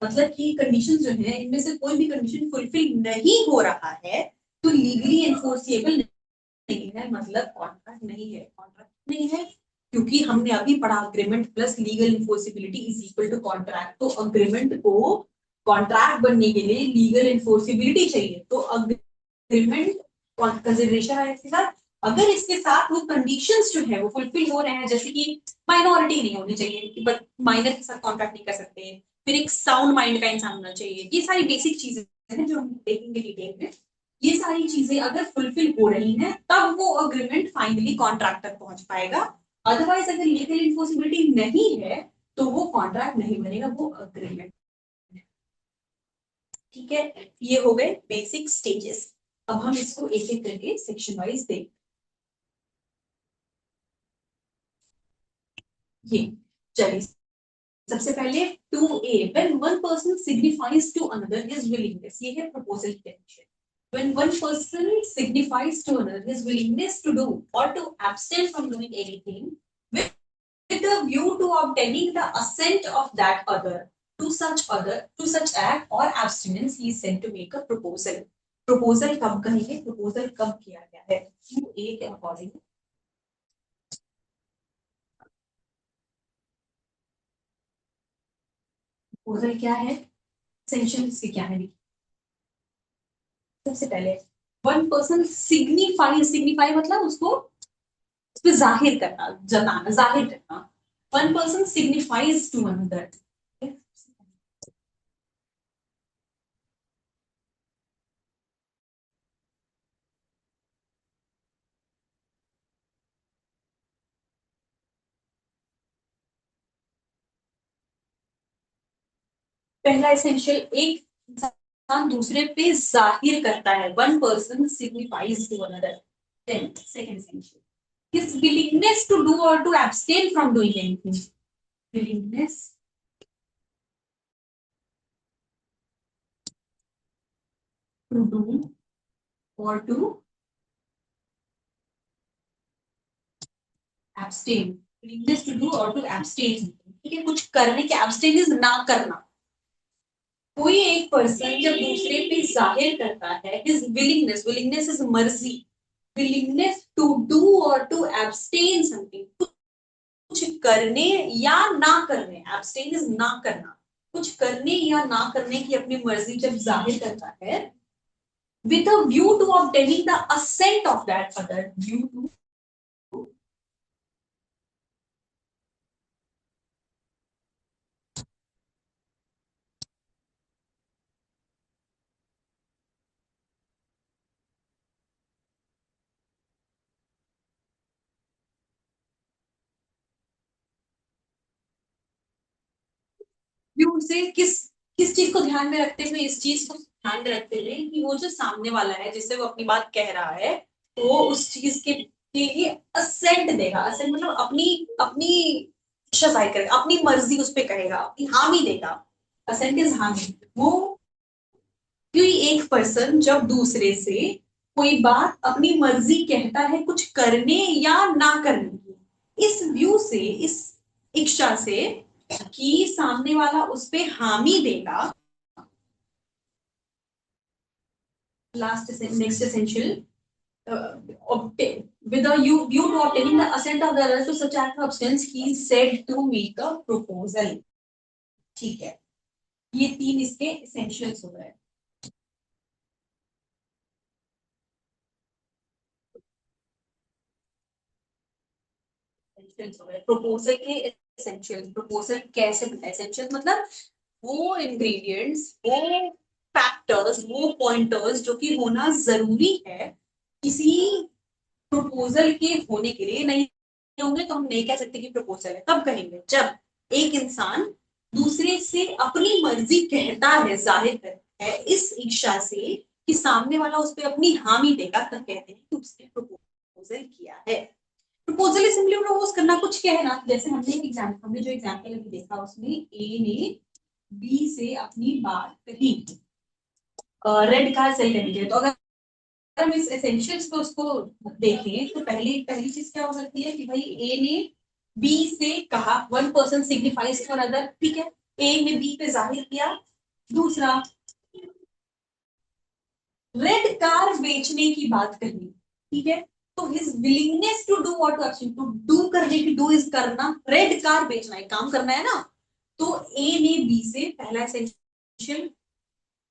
मतलब कि कंडीशन जो है इनमें से कोई भी कंडीशन फुलफिल नहीं हो रहा है, तो लीगली एनफोर्सिएबल नहीं है, मतलब कॉन्ट्रैक्ट नहीं है, कॉन्ट्रैक्ट नहीं है। क्योंकि हमने अभी पढ़ा agreement plus legal enforceability is equal to contract, तो अग्रीमेंट को कॉन्ट्रैक्ट बनने के लिए लीगल इन्फोर्सिबिलिटी चाहिए, तो अग्रीमेंट कंसिडरेशन है इसके साथ। अगर इसके साथ वो कंडीशंस जो है वो फुलफिल हो रहे हैं, जैसे कि माइनॉरिटी नहीं होनी चाहिए कि बट माइनर के साथ कॉन्ट्रैक्ट नहीं कर सकते, फिर एक साउंड माइंड का इंसान होना चाहिए, ये सारी बेसिक चीजें हैं जो हम देखेंगे डिटेल में। ये सारी चीजें अगर फुलफिल हो रही हैं तब वो अग्रीमेंट फाइनली कॉन्ट्रैक्ट तक पहुंच पाएगा। अदरवाइज अगर लीगल इन्फोर्सिबिलिटी नहीं है तो वो कॉन्ट्रैक्ट नहीं बनेगा, वो अग्रीमेंट, ठीक है। ये हो गए बेसिक स्टेजेस। अब हम इसको एक एक करके सेक्शन वाइज देख, ये चलिए सबसे पहले 2A, when one person signifies to another his willingness, ये है प्रपोजल की definition. When one person signifies to another his willingness to do or to abstain from doing anything with a view to obtaining the assent of that other to such act or abstinence, he is said to make a proposal. proposal कब कहेंगे, proposal कब किया गया है? 2A के according proposal क्या है, essential से क्या है? सबसे पहले वन पर्सन सिग्निफाई मतलब उसको उस पर जाहिर करना, जताना, जाहिर करना। One person signifies to another, पहला एसेंशियल, एक इंसान दूसरे पे जाहिर करता है, one person signifies to another. Then second essential, his willingness to do or to abstain from doing anything, willingness to do or to abstain, willingness to do or to abstain, ठीक है, कुछ करने के, abstain is ना करना। कोई एक person जब दूसरे पे जाहिर करता है his willingness, willingness is मर्जी, willingness to do or to abstain something, कुछ करने या ना करने, abstain is ना करना, कुछ करने या ना करने की अपनी मर्जी जब जाहिर करता है with a view to obtaining the assent of that other, view to view से किस चीज को ध्यान में रखते हुए, इस चीज को ध्यान में रखते हुए कि वो जो सामने वाला है जिससे वो अपनी बात कह रहा है, तो वो उस चीज के लिए असेंट देगा। असेंट मतलब अपनी अपनी इच्छा जाहिर करेगा, अपनी मर्जी उस पर कहेगा, अपनी हामी देगा। असेंट इज हामी। वो कोई एक पर्सन जब दूसरे से कोई बात अपनी मर्जी कहता है कुछ करने या ना करने की, इस व्यू से, इस इच्छा से कि सामने वाला उस पे हामी देगा। Last next essential, obtain with a view to obtaining the assent of the other to such act of substance he is said to make a proposal। ठीक है, ये तीन इसके एसेंशियल्स हो गए। प्रपोजल के एसेंशियल, प्रपोजल कैसे बनता है? एसेंशियल मतलब वो इंग्रेडिएंट्स, वो फैक्टर्स, वो पॉइंटर्स जो कि होना जरूरी है किसी प्रपोजल के होने के लिए। नहीं होंगे तो हम नहीं कह सकते कि प्रपोजल है। तब कहेंगे जब एक इंसान दूसरे से अपनी मर्जी कहता है, जाहिर करता है इस इच्छा से कि सामने वाला उस पर अपनी हामी देगा, तब कहते हैं कि उसने प्रपोजल किया है। प्रपोजल सिंपली प्रपोज करना, कुछ कहना। जैसे हमने जो एग्जांपल अभी देखा उसमें ए ने बी से अपनी बात कही रेड कार सेल करने के लिए। तो अगर हम इस एसेंशियल्स को उसको देखें तो पहली पहली चीज क्या हो सकती है कि भाई ए ने बी से कहा, one person signifies to another, ठीक है, ए ने बी पे जाहिर किया। दूसरा, रेड कार बेचने की बात कही, ठीक है, तो his willingness to do what action, to do करने की, डू इज करना, रेड कार बेचना है, काम करना है ना। तो ए ने बी से पहला एसेंशियल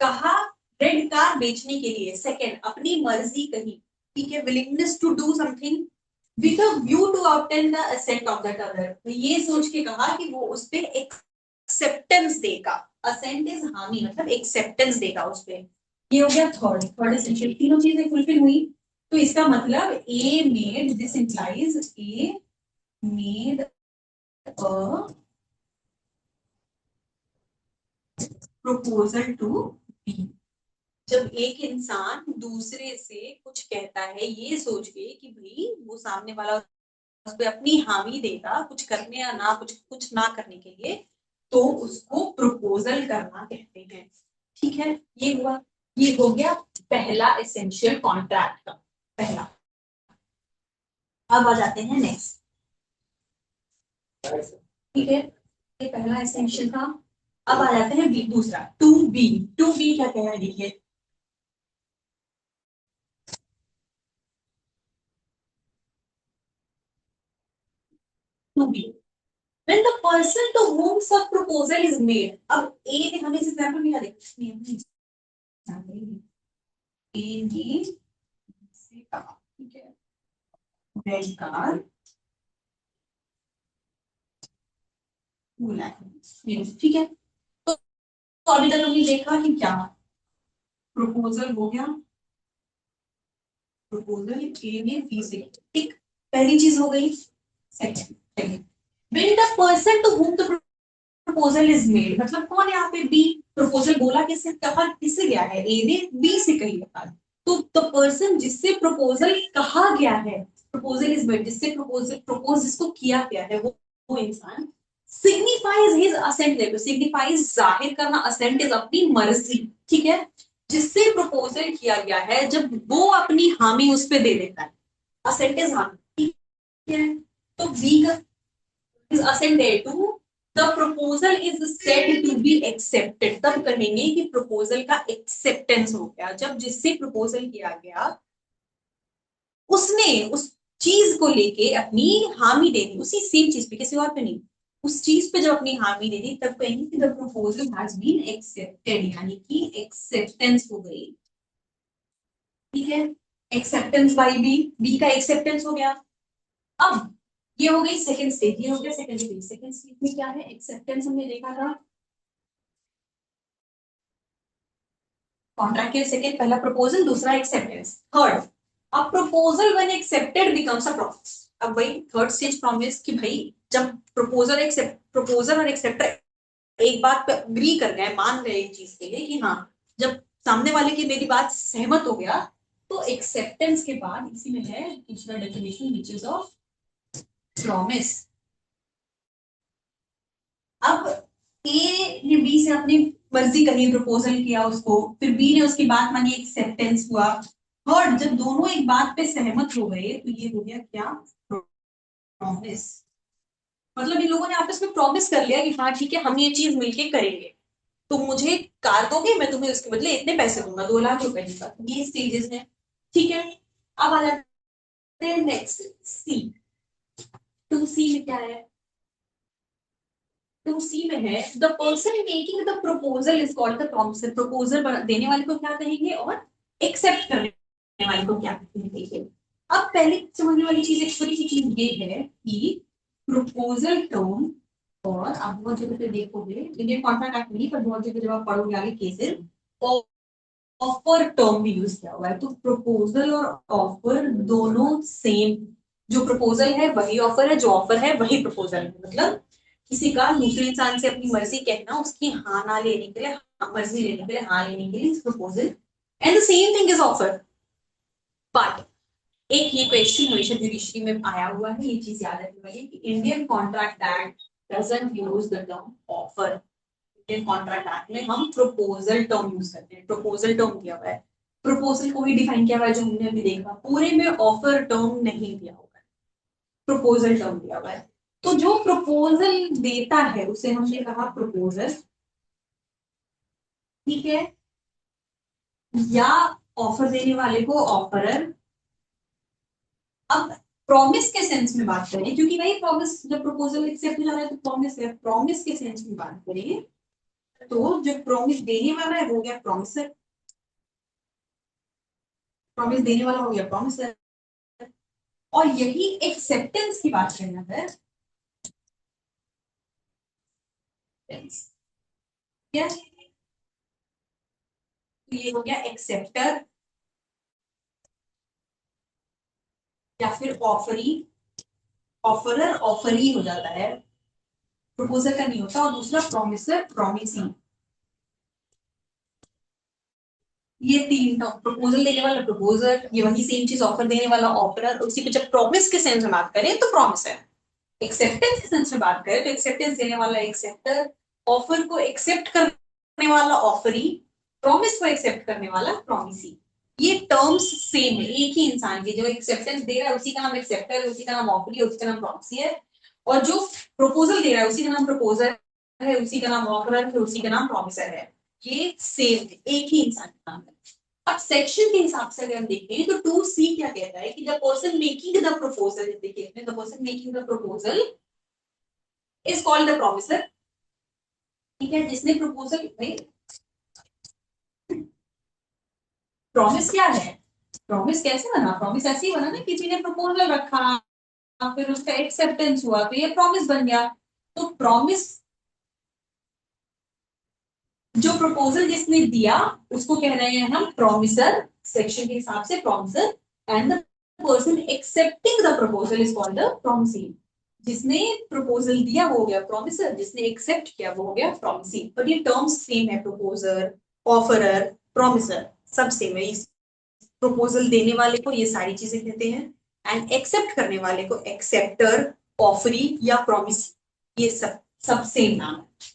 कहा रेड कार बेचने के लिए। सेकंड, अपनी मर्जी कही, ठीक है, willingness to do something with a view to obtain the assent of that other. तो ये सोच के कहा कि वो उस पे एक्सेप्टेंस देगा। असेंट इज हामी मतलब एक्सेप्टेंस देगा उस पे। ये हो गया थर्ड, थर्ड एसेंशियल। तीनों चीजें फुलफिल हुई। तो इसका मतलब A made, this implies A made a proposal to B. जब एक इंसान दूसरे से कुछ कहता है ये सोच के कि भाई वो सामने वाला उस पर अपनी हामी देगा कुछ करने या ना, कुछ कुछ ना करने के लिए, तो उसको प्रपोजल करना कहते हैं। ठीक है, ये हुआ, ये हो गया पहला एसेंशियल कॉन्ट्रैक्ट का पहला। अब आ जाते हैं नेक्स्ट। ठीक है, ये पहला एसेंशियल था। अब आ जाते हैं बी, दूसरा टू बी। टू बी क्या कह रहा है देखिए, to be when the person to whom such proposal is made। अब ए ने हमें इस एग्जांपल में क्या देखा, ए ने से कहा, ठीक है, रेड कार बोला है, ठीक है। तो अभी तक हमने देखा कि क्या प्रपोजल हो गया, प्रपोजल ए ने बी से, ठीक, पहली चीज हो गई। Second, when the person to whom the proposal is made, मतलब कौन है यहाँ पे, बी। प्रपोजल बोला किससे, कहा किससे गया है, ए ने बी से कही है। तो द पर्सन जिससे प्रपोजल कहा गया है, प्रपोजल इज मेड, जिससे प्रपोजल प्रपोज जिसको किया गया है, वो इंसान सिग्निफाइज हिज असेंट। देखो, सिग्निफाइज जाहिर करना, असेंट इज अपनी मर्जी, ठीक है। जिससे प्रपोजल किया गया है, जब वो अपनी हामी उस पर दे देता है, असेंट इज हामी, ठीक है। तो बी का is assented to, the proposal is said to be accepted। तब कहेंगे कि प्रपोजल का एक्सेप्टेंस हो गया, जब जिससे प्रपोजल किया गया उसने उस चीज को लेके अपनी हामी दे दी, उसी सेम चीज पे, किसी और पे नहीं, उस चीज पे जब अपनी हामी दे दी, तब कहेंगे कि the proposal has been accepted, यानी कि एक्सेप्टेंस हो गई। ठीक है, एक्सेप्टेंस बाय बी, बी का एक्सेप्टेंस हो गया। अब ये हो गई सेकंड स्टेज, ये हो गया सेकंड स्टेज। सेकंड स्टेज में क्या है, एक्सेप्टेंस हमने देखा था कॉन्ट्रैक्ट के। सेकंड, पहला प्रपोजल, दूसरा एक्सेप्टेंस। थर्ड, अब proposal when accepted becomes a promise. अब वही थर्ड स्टेज प्रॉमिस कि भाई जब प्रपोजल और एक्सेप्टर एक बात पे अग्री कर गए, मान गए एक चीज के लिए कि हाँ, जब सामने वाले की मेरी बात सहमत हो गया, तो एक्सेप्टेंस के बाद इसी में है दूसरा definition which is of promise. अब ए ने बी से अपनी मर्जी कही, प्रपोजल किया उसको, फिर बी ने उसकी बात मानी, एक्सेप्टेंस हुआ। थर्ड, जब दोनों एक बात पे सहमत हो गए तो ये हो गया क्या, प्रॉमिस। मतलब इन लोगों ने आपस में प्रॉमिस कर लिया कि हाँ ठीक है, हम ये चीज मिलके करेंगे। तुम मुझे कार दोगे, मैं तुम्हें उसके बदले इतने पैसे दूंगा, 2 लाख रुपए का। ये स्टेजेस है, ठीक है। अब आ जाते हैं नेक्स्ट, सी। टू सी में क्या है, टू सी में है the person making the proposal is called the promiser. Proposal देने वाले को क्या कहेंगे और एक्सेप्ट करने वाले को क्या कहेंगे। अब पहले समझने वाली चीज, एक छोटी सी चीज ये है कि प्रपोजल टर्म, और आप बहुत जगह पे देखोगे, इंडियन कॉन्ट्रैक्ट एक्ट नहीं, पर बहुत जगह जब आप पढ़ोगे आगे केसेस, ऑफर टर्म भी यूज किया हुआ है। तो प्रपोजल और ऑफर दोनों सेम, जो प्रपोजल है वही ऑफर है, जो ऑफर है वही प्रपोजल है। मतलब किसी का दूसरे इंसान से अपनी मर्जी कहना, उसकी हाँ ना लेने के लिए, मर्जी लेने के लिए हाँ लेने के लिए proposal, and the same thing is offer. But एक ये क्वेश्चन हमेशा जुडिशरी में आया हुआ है, ये चीज याद रखने वाली कि Indian contract act doesn't use the term offer. Indian contract act में हम प्रपोजल टर्म यूज करते हैं, प्रपोजल टर्म दिया हुआ है। प्रपोजल को ही डिफाइन किया हुआ है, जो हमने अभी देखा, पूरे में ऑफर टर्म नहीं दिया हुआ है, प्रपोजल टर्म दिया हुआ है। तो जो प्रपोजल देता है उसे हमने कहा प्रपोजल, ठीक है, या ऑफर देने वाले को ऑफरर। अब प्रॉमिस के सेंस में बात करें, क्योंकि भाई प्रॉमिस, जब प्रपोजल एक्सेप्ट हो जा रहा है तो प्रॉमिस है, प्रॉमिस के सेंस में बात करें तो जो प्रॉमिस देने वाला है वो हो गया प्रॉमिसर, प्रॉमिस देने वाला हो गया प्रॉमिसर। और यही एक्सेप्टेंस की बात करना है, क्या, तो ये हो गया एक्सेप्टर या फिर ऑफरी। ऑफरर ऑफरी हो जाता है, प्रपोजल का नहीं होता। और दूसरा प्रॉमिसर प्रॉमिसिंग। ये तीन, प्रपोजल देने वाला प्रपोजर, ये वही सेम चीज ऑफर देने वाला ऑफरर, उसी पे जब प्रॉमिस के सेंस में बात करें तो प्रॉमिस है। एक्सेप्टेंस के सेंस में बात करें तो एक्सेप्टेंस देने वाला एक्सेप्टर, ऑफर को एक्सेप्ट करने वाला ऑफरी, प्रॉमिस को एक्सेप्ट करने वाला प्रॉमिसी। ये टर्म्स सेम है, एक ही इंसान के, जो एक्सेप्टेंस दे रहा है उसी का नाम एक्सेप्टर है, उसी का नाम ऑफरी है, उसी का नाम प्रॉमिसी है। और जो प्रपोजल दे रहा है उसी का नाम प्रपोजर है, उसी का नाम ऑफरर है, उसी का नाम प्रॉमिसर है। ये सेम है, एक ही इंसान का नाम है। अब सेक्शन के हिसाब से अगर हम देखें तो 2C क्या कहता है कि the person making the proposal, देखिए इसमें the person making the proposal is called the promiser. ठीक है, जिसने प्रपोजल में, प्रॉमिस क्या है, प्रॉमिस कैसे बना, प्रॉमिस ऐसे ही बना ना, किसी ने प्रपोजल रखा, फिर उसका एक्सेप्टेंस हुआ तो ये प्रॉमिस बन गया। तो प्रॉमिस, जो प्रपोजल जिसने दिया उसको कह रहे हैं हम प्रॉमिसर, सेक्शन के हिसाब से promisor. And the person accepting the proposal is called the promisee. जिसने प्रपोजल दिया वो हो गया प्रॉमिसर, जिसने एक्सेप्ट किया वो हो गया प्रॉमिसी। पर ये टर्म्स सेम है, प्रपोजर, ऑफरर, प्रॉमिसर, सब सेम है। इस प्रपोजल देने वाले को ये सारी चीजें कहते हैं, एंड एक्सेप्ट करने वाले को एक्सेप्टर, ऑफरी या प्रॉमिसी, ये सब सब सेम नाम है।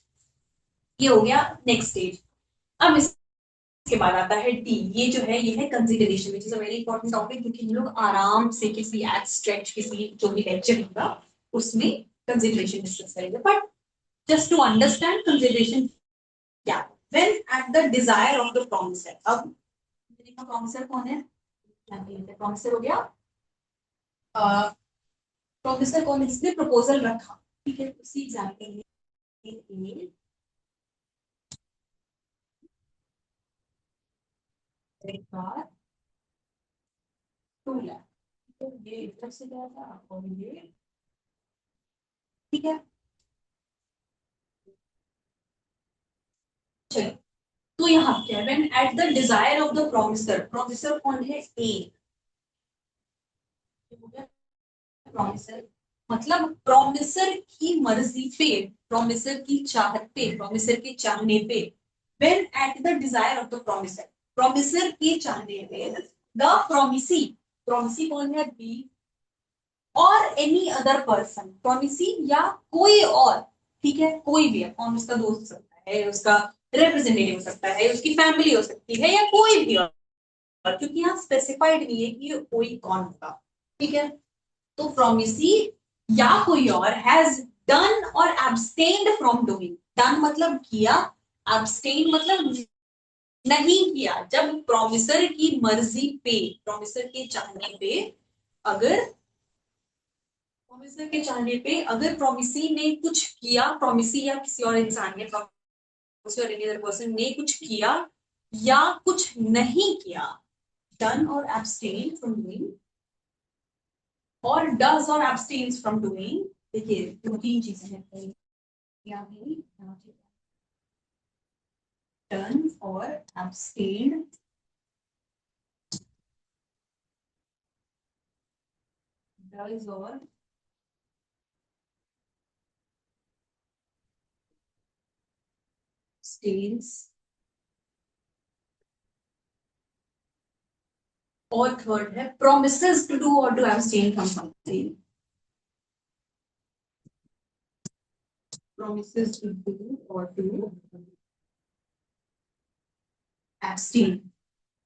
ये हो गया नेक्स्ट स्टेज। अब इसके बाद आता है डी। ये जो है ये है consideration, which is a very important topic, क्योंकि हम लोग आराम से किसी एब्स्ट्रैक्ट, किसी जो भी लेक्चर होगा उसमें कंसिडरेशन डिस्कस करेंगे। But just to understand consideration क्या, when at the desire of the promisor. अब प्रॉमिसर कौन है, प्रॉमिसर हो गया, प्रॉमिसर कौन है, जिसने प्रपोजल रखा। ठीक है, उसी एग्जाम्पल में एक बार 2 लाख, तो ये इधर से गया था और ये, ठीक है, चलो। तो यहाँ क्या है, when at the desire of the promiser, promiser कौन है, ए, प्रॉमिसर मतलब प्रोमिसर की मर्जी पे, प्रोमिसर की चाहत पे, प्रोमिसर के चाहने पे, when at the desire of the promiser, promisor के चाहने पे, the promisee, promisee कौन है? बी और एनी अदर पर्सन, प्रोमिसी या कोई और, ठीक है, कोई भी है, कौन उसका दोस्त हो सकता है, उसका रिप्रेजेंटेटिव हो सकता है, उसकी फैमिली हो सकती है, या कोई भी और, क्योंकि यहाँ स्पेसिफाइड नहीं है कि ये कोई कौन होगा, ठीक है। तो प्रोमिसी या कोई और हैज डन और एब्सटेन्ड फ्रॉम डूइंग, डन मतलब किया, एब्सटेन मतलब नहीं किया, जब प्रोमिसर की मर्जी पे, प्रोमिसर के चाहने पे, अगर प्रोमिसर के चाहने पे अगर प्रोमिसी ने कुछ किया, प्रोमिसी या किसी और इंसान ने, प्रोमिसी और एनी अदर पर्सन ने कुछ किया या कुछ नहीं किया, डन और एब्सटेन फ्रॉम डूइंग, और डज और एब्सटेन्स फ्रॉम डूइंग, देखिए दो तीन चीजें हैं, या भी डन और एब्सटेन, डज और एब्सटेन्स, और थर्ड है promises to do or to abstain from something, promises to do or to abstain।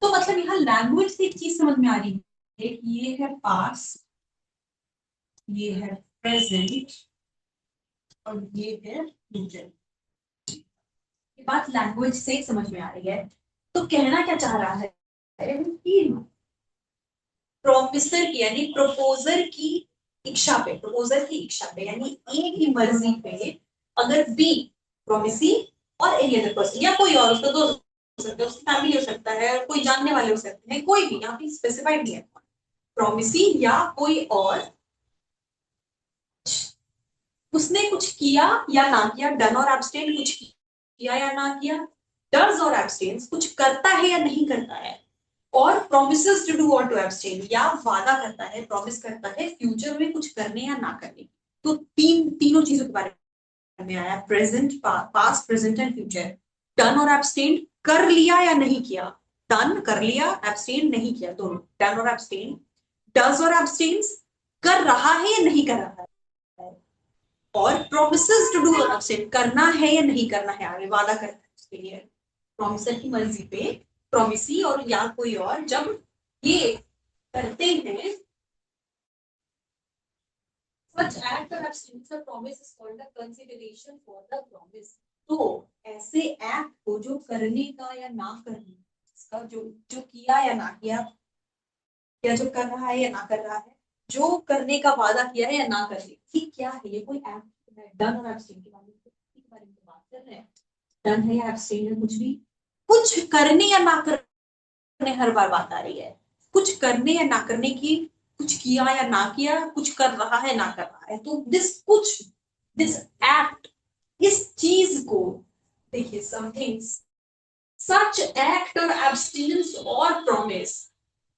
तो मतलब यहाँ लैंग्वेज से एक चीज समझ में आ रही है कि ये है पास्ट, ये है प्रेजेंट, और ये है फ्यूचर। ये बात लैंग्वेज से समझ में आ रही है। तो कहना क्या चाह रहा है कि प्रोमिसर की यानी प्रपोजर की इच्छा पे, प्रपोजर की इच्छा पे यानी ए की मर्जी पे, अगर बी प्रोमिसी और एनी अदर पर्सन या कोई और, उसका दोस्त हो सकता है, उसकी फैमिली हो सकता है, कोई जानने वाले हो सकते हैं, कोई भी, यहाँ पे स्पेसिफाइड नहीं है, प्रोमिसी या कोई और, उसने कुछ किया या ना किया, डन और एब्सटेन, कुछ किया या ना किया, डज और एब्सटेन, कुछ करता है या नहीं करता है, और प्रोमिसेस टू डू और टू एब्सटेन, या वादा करता है, प्रॉमिस करता है फ्यूचर में कुछ करने या ना करने। तो तीनों चीजों के बारे में आया, present, past, present and future. Done और एब्सटेन, कर लिया या नहीं किया, डन कर लिया, एब्सटेन नहीं किया, दोनों डन और एब्सटेन। डज और एब्सटेन, कर रहा है या नहीं कर रहा है, और प्रोमिसेस टू डू और एब्सटेन, करना है या नहीं करना है, आगे वादा करता है उसके लिए, प्रोमिसर की मर्जी पे प्रोमिसी और या कोई और जब ये करते हैं, such act or abstinence of promise is called a consideration for the promise। तो ऐसे एक्ट को जो करने का या ना करने इसका, जो जो किया या ना किया, या जो कर रहा है या ना कर रहा है, जो करने का वादा किया है या ना करने, ठीक क्या है, ये कोई एक्ट है, डन और एब्सटेन के बारे में बात कर रहे हैं, डन है या एब्सटेन है, कुछ भी, कुछ करने या ना करने, हर बार बात आ रही है कुछ करने या ना करने की, कुछ किया या ना किया, कुछ कर रहा है ना कर रहा है, तो दिस एक्ट, इस चीज को, देखिए समथिंग, सच एक्ट और एब्सटिनेंस और प्रॉमिस,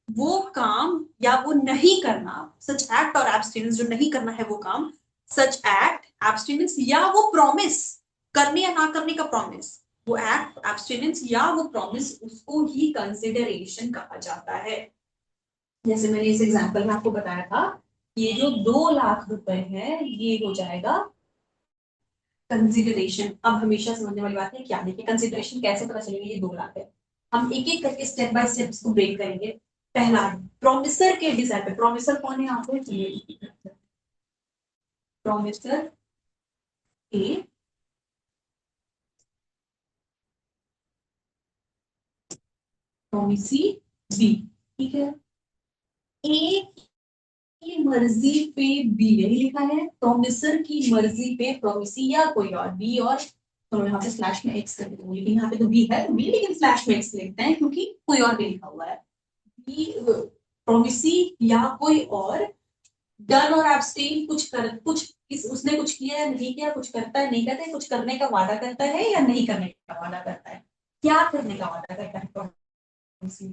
वो काम या वो नहीं करना, सच एक्ट और एब्सटिनेंस, जो नहीं करना है वो काम, सच एक्ट, एब्सटिनेंस, या वो प्रॉमिस, करने या ना करने का प्रॉमिस, वो एक्ट, एब्सटिनेंस या वो प्रॉमिस, उसको ही कंसिडरेशन कहा जाता है। जैसे मैंने इस एग्जांपल में आपको बताया था, ये जो 2 लाख रुपए है, ये हो जाएगा कंसिडरेशन। अब हमेशा समझने वाली बात है क्या, देखिए कंसिडरेशन कैसे पता चलेगा ये 2 लाख है, हम एक एक करके स्टेप बाय स्टेप इसको ब्रेक करेंगे। पहला, प्रोमिसर के डिजायर पे, प्रोमिसर कौन है यहाँ पे, प्रोमिसर ए, प्रोमिसी बी, ठीक है, ए की मर्जी पे बी, यही लिखा है, प्रोमिसर की मर्जी पे प्रोमिसी या कोई और, बी और, तो यहाँ पे स्लैश में एक्स कर देते हैं, लेकिन यहाँ पे तो बी है तो बी, लेकिन स्लैश में एक्स लिखते हैं क्योंकि कोई और भी लिखा हुआ है, बी प्रोमिसी या कोई और, डन और एब्सटेन, कुछ उसने कुछ किया या नहीं किया, कुछ करता है नहीं करता है, कुछ करने का वादा करता है या नहीं करने का वादा करता है, क्या करने का वादा करता है प्रोमिसी,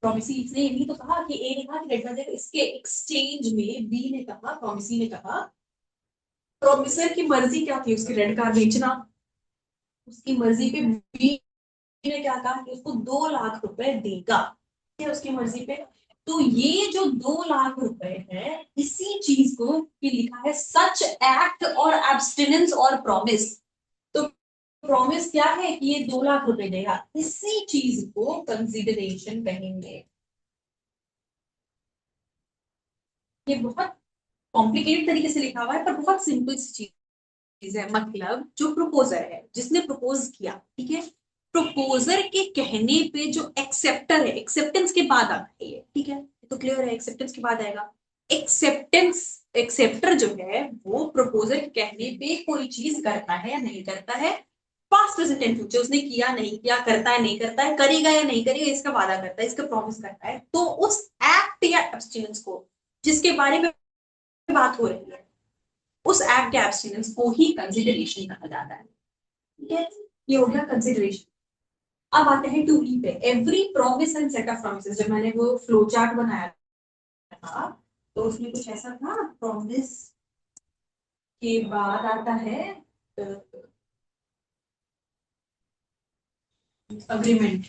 प्रोमिसी इसने यही तो कहा कि ए ने कहा कि लेट इसके एक्सचेंज में, बी ने कहा, प्रोमिसी ने कहा प्रोमिसर की मर्जी क्या थी, उसकी रेंट कार बेचना। उसकी मर्जी पे बी ने क्या कहा कि उसको 2 लाख रुपए देगा, ठीक है, उसकी मर्जी पे। तो ये जो 2 लाख रुपए है, इसी चीज को ये लिखा है सच एक्ट और एब्सटिनेंस और प्रॉमिस। तो प्रॉमिस क्या है कि ये 2 लाख रुपए देगा, इसी चीज को कंसिडरेशन कहेंगे। ये बहुत कॉम्प्लिकेटेड तरीके से लिखा हुआ है, पर बहुत सिंपल सी चीज है। मतलब जो प्रपोजर है, जिसने प्रपोज किया, ठीक है, प्रपोजर के कहने पे जो एक्सेप्टर है, एक्सेप्टेंस के बाद आता है ये, ठीक है, तो क्लियर है, एक्सेप्टेंस के बाद आएगा। एक्सेप्टेंस, एक्सेप्टर जो है वो प्रपोजर के कहने पे कोई चीज करता है या नहीं करता है, पास्ट प्रेजेंट एंड फ्यूचर, उसने किया नहीं किया, करता है नहीं करता है, करेगा या नहीं करेगा, इसका वादा करता है, इसका प्रॉमिस करता है, तो उस एक्ट या एब्सटिनेंस को जिसके बारे में बात हो रही है, उस एक्ट या एब्सटिनेंस को ही कंसिडरेशन कहा जाता है, ठीक है। ये हो गया कंसिडरेशन। अब आते हैं टू ई पे, every promise and set of promises. जब मैंने वो फ्लो चार्ट बनाया था, तो उसमें कुछ ऐसा था, प्रॉमिस के बाद आता है अग्रीमेंट,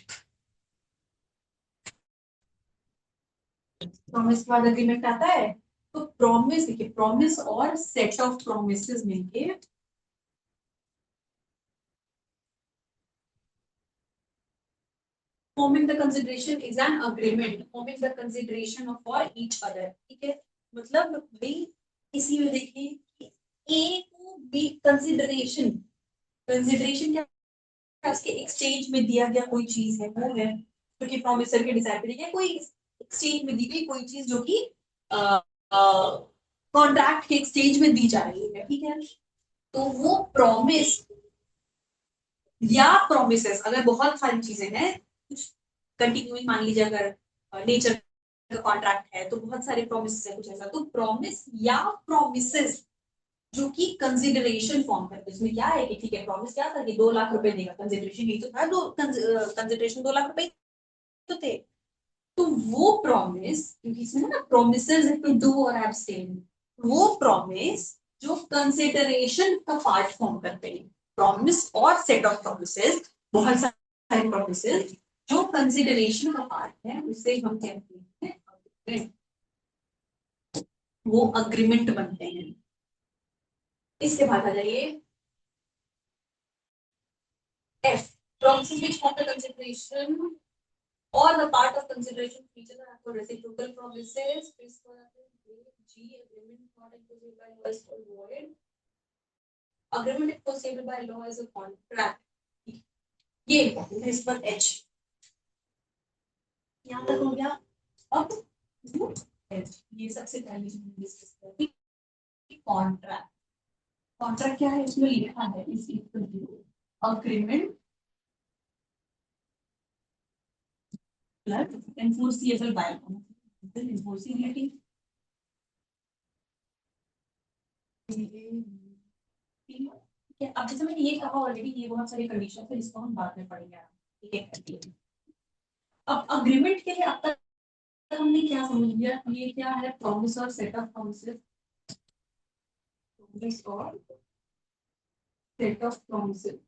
प्रॉमिस के बाद अग्रीमेंट आता है। तो प्रॉमिस, देखिए, प्रॉमिस और सेट ऑफ प्रोमिसेस मिलके forming the consideration is an agreement, forming the consideration of for each other, ठीक है। मतलब भाई इसी में देखिए कि ए को बी कंसिडरेशन, कंसिडरेशन क्या है, उसके एक्सचेंज में दिया गया कोई चीज है, वो है, क्योंकि प्रोमिसर के डिजायर पे है कोई एक्सचेंज में दी गई कोई चीज जो कि कॉन्ट्रैक्ट के एक्सचेंज में दी जा रही है, ठीक है। तो वो प्रॉमिस या प्रोमिसेस, अगर बहुत सारी चीजें हैं, कुछ कंटिन्यूइंग मान लीजिए, अगर नेचर का कॉन्ट्रैक्ट है तो बहुत सारे प्रोमिस है, कुछ ऐसा, तो प्रॉमिस या प्रोमिसेस जो कि कंसिडरेशन फॉर्म करते हैं। इसमें क्या है कि ठीक है, प्रॉमिस क्या था कि 2 लाख रुपए देगा, कंसिडरेशन यही तो था, दो कंसिडरेशन 2 लाख रुपए तो थे। तो वो प्रॉमिस, क्योंकि इसमें है ना प्रोमिसेस टू डू और एब्सटेन, वो प्रॉमिस जो कंसिडरेशन का पार्ट फॉर्म करते हैं, प्रॉमिस और सेट ऑफ प्रॉमिसेस, बहुत सारे प्रॉमिसेस जो कंसिडरेशन का पार्ट है, उसे हम कहते हैं, वो अग्रीमेंट बनते हैं। इसके बाद आ जाइए F, promises which form the consideration or the part of consideration feature are reciprocal promises. G, agreement not impossible by law is called void. Agreement impossible by law is a contract. ये important है, इस पर H यहाँ तक हो गया। अब H, ये सबसे पहले जो हम डिस्कस करेंगे, कॉन्ट्रैक्ट। कॉन्ट्रैक्ट क्या है, इसमें लिखा है इस agreement plus enforceable by law, enforceability. ठीक है, अब जैसे मैंने ये कहा ऑलरेडी, ये बहुत सारी कंडीशन है, इसको हम बाद में पढ़ेंगे, ठीक है। अब अग्रीमेंट के लिए अब तक हमने क्या समझ लिया, ये क्या है, प्रॉमिस और सेट ऑफ प्रॉमिसेस, प्रॉमिस और सेट ऑफ प्रॉमिसेस।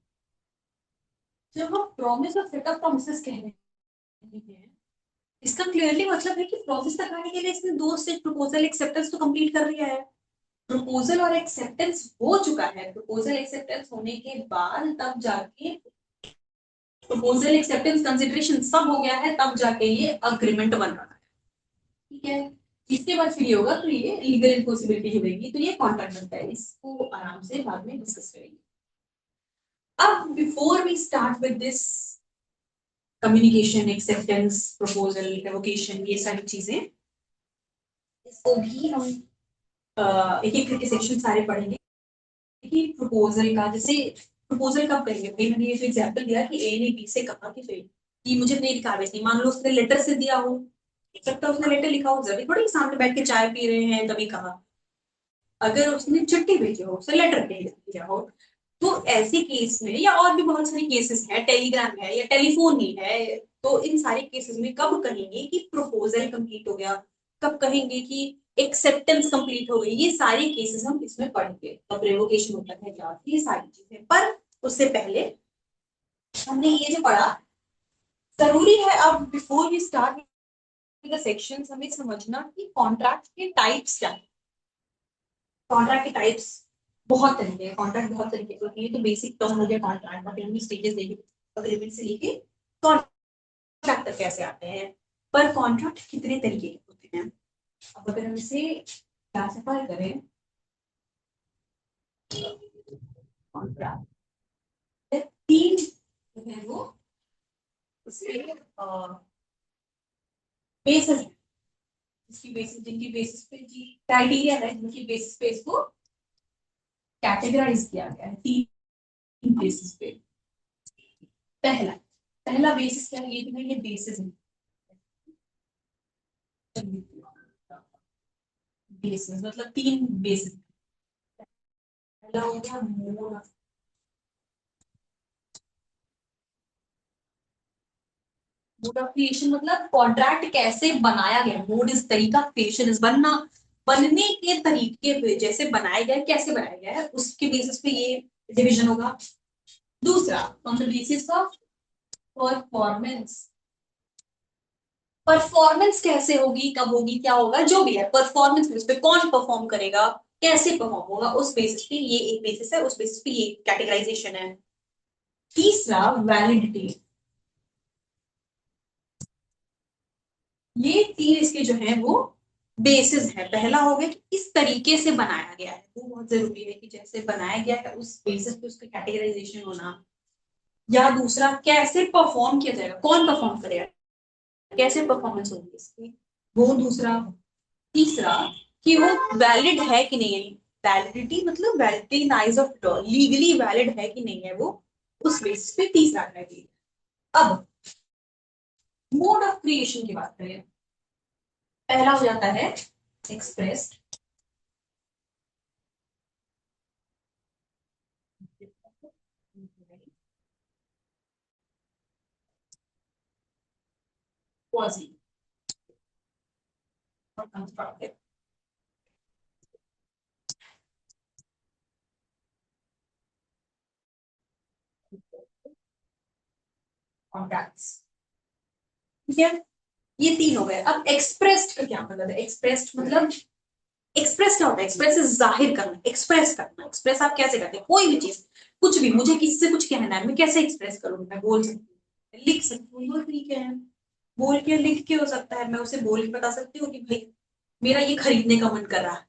जब हम प्रॉमिस और सेट ऑफ प्रॉमिसेस कह रहे हैं, इसका क्लियरली मतलब है कि प्रॉमिस तक आने के लिए इसने 2 स्टेज, प्रपोजल एक्सेप्टेंस तो कंप्लीट कर लिया है। प्रपोजल और एक्सेप्टेंस हो चुका है, प्रपोजल एक्सेप्टेंस होने के बाद तब जाके प्रपोजल एक्सेप्टेंस कंसिडरेशन सब हो गया है, तब जाके ये अग्रीमेंट बन रहा है, ठीक है। इसके बाद फिर ये होगा तो ये लीगल इम्पॉसिबिलिटी होगी, तो ये कॉन्ट्रैक्ट बनता है, इसको आराम से बाद में डिस्कस करेंगे। अब before we start with this communication, acceptance, proposal, revocation, ये सारी चीजें, इसको भी हम एक एक करके सेक्शन सारे पढ़ेंगे कि प्रपोजल का, जैसे प्रपोजल कब करेंगे भाई, मैंने ये जो एग्जांपल दिया कि ए ने बी से कहा कि मुझे मेरी कागज नहीं, मान लो उसने लेटर से दिया हो, सकता उसने लेटर लिखा हो, जरूरी थोड़ी सामने बैठ के चाय पी रहे हैं तभी कहा, अगर उसने चिट्ठी भेजी हो, उसने लेटर भेज दिया हो, तो ऐसे केस में, या और भी बहुत सारे केसेस हैं, टेलीग्राम है या टेलीफोन ही है, तो इन सारे केसेस में कब कहेंगे कि प्रपोजल कंप्लीट हो गया, कब कहेंगे कि एक्सेप्टेंस कंप्लीट हो गई, ये सारे केसेस हम इसमें पढ़ेंगे, कब रेवोकेशन होता है क्या, ये सारी चीजें। पर उससे पहले हमने ये जो पढ़ा, जरूरी है अब before we start the sections हमें समझना कि कॉन्ट्रैक्ट के टाइप्स क्या है। कॉन्ट्रैक्ट के टाइप्स बहुत तरीके हैं, कॉन्ट्रैक्ट बहुत तरीके के होते हैं। तो बेसिक टर्म हो गया कॉन्ट्रैक्ट, और हमने स्टेजेस देखे अग्रीमेंट से लेके कॉन्ट्रैक्ट तक कैसे आते हैं। पर कॉन्ट्रैक्ट कितने तरीके के होते हैं, अब अगर हम इसे क्लासिफाई करें, कॉन्ट्रैक्ट तीन जो है वो उसके बेसिस, जिसकी बेसिस, जिनकी बेसिस पे जी क्राइटेरिया है, जिनकी बेसिस पे इसको कैटेगराइज किया गया है तीन बेसिस पे। पहला पहला बेसिस क्या है, ये जो है ये बेसिस है, बेसिस मतलब तीन बेसिस। पहला हो गया मोड ऑफ क्रिएशन, मतलब कॉन्ट्रैक्ट कैसे बनाया गया, मोड इस तरीका, क्रिएशन इस बनना, बनने के तरीके पे, जैसे बनाया गया कैसे बनाया गया है उसके बेसिस पे ये डिवीजन होगा। दूसरा on the basis of performance, performance कैसे होगी, कब होगी, क्या होगा, जो भी है परफॉर्मेंस बेस पे कौन परफॉर्म करेगा, कैसे परफॉर्म होगा, उस बेसिस पे ये एक बेसिस है, उस बेसिस पे ये कैटेगराइजेशन है। तीसरा वैलिडिटी, ये तीन इसके जो है वो बेसिस है। पहला हो गया कि किस तरीके से बनाया गया है, वो बहुत जरूरी है कि जैसे बनाया गया है उस बेसिस पे उसका कैटेगराइजेशन होना। या दूसरा कैसे परफॉर्म किया जाएगा, कौन परफॉर्म करेगा, कैसे परफॉर्मेंस होगी इसकी, वो दूसरा। तीसरा कि वो वैलिड है कि नहीं है, वैलिडिटी मतलब validity in eyes of law, legally valid है कि नहीं है वो, उस बेसिस पे तीसरा क्राइटेरिया। अब मोड ऑफ क्रिएशन की बात करें, पहला हो जाता है एक्सप्रेस्ड, quasi और कंस्ट्रक्टिव। कॉन्ट्रैक्ट्स, ठीक है, ये तीन हो गए। अब एक्सप्रेस्ड का क्या मतलब है, एक्सप्रेस्ड मतलब, एक्सप्रेस क्या होता है, एक्सप्रेस से जाहिर करना, एक्सप्रेस करना। एक्सप्रेस आप कैसे करते हैं, कोई भी चीज, कुछ भी, मुझे किसी से कुछ कहना है, मैं कैसे एक्सप्रेस करूँ, मैं बोल सकती हूँ, लिख सकती हूँ, दो तरीके हैं, बोल के लिख के हो सकता है, मैं उसे बोल के बता सकती हूँ कि भाई मेरा ये खरीदने का मन कर रहा है,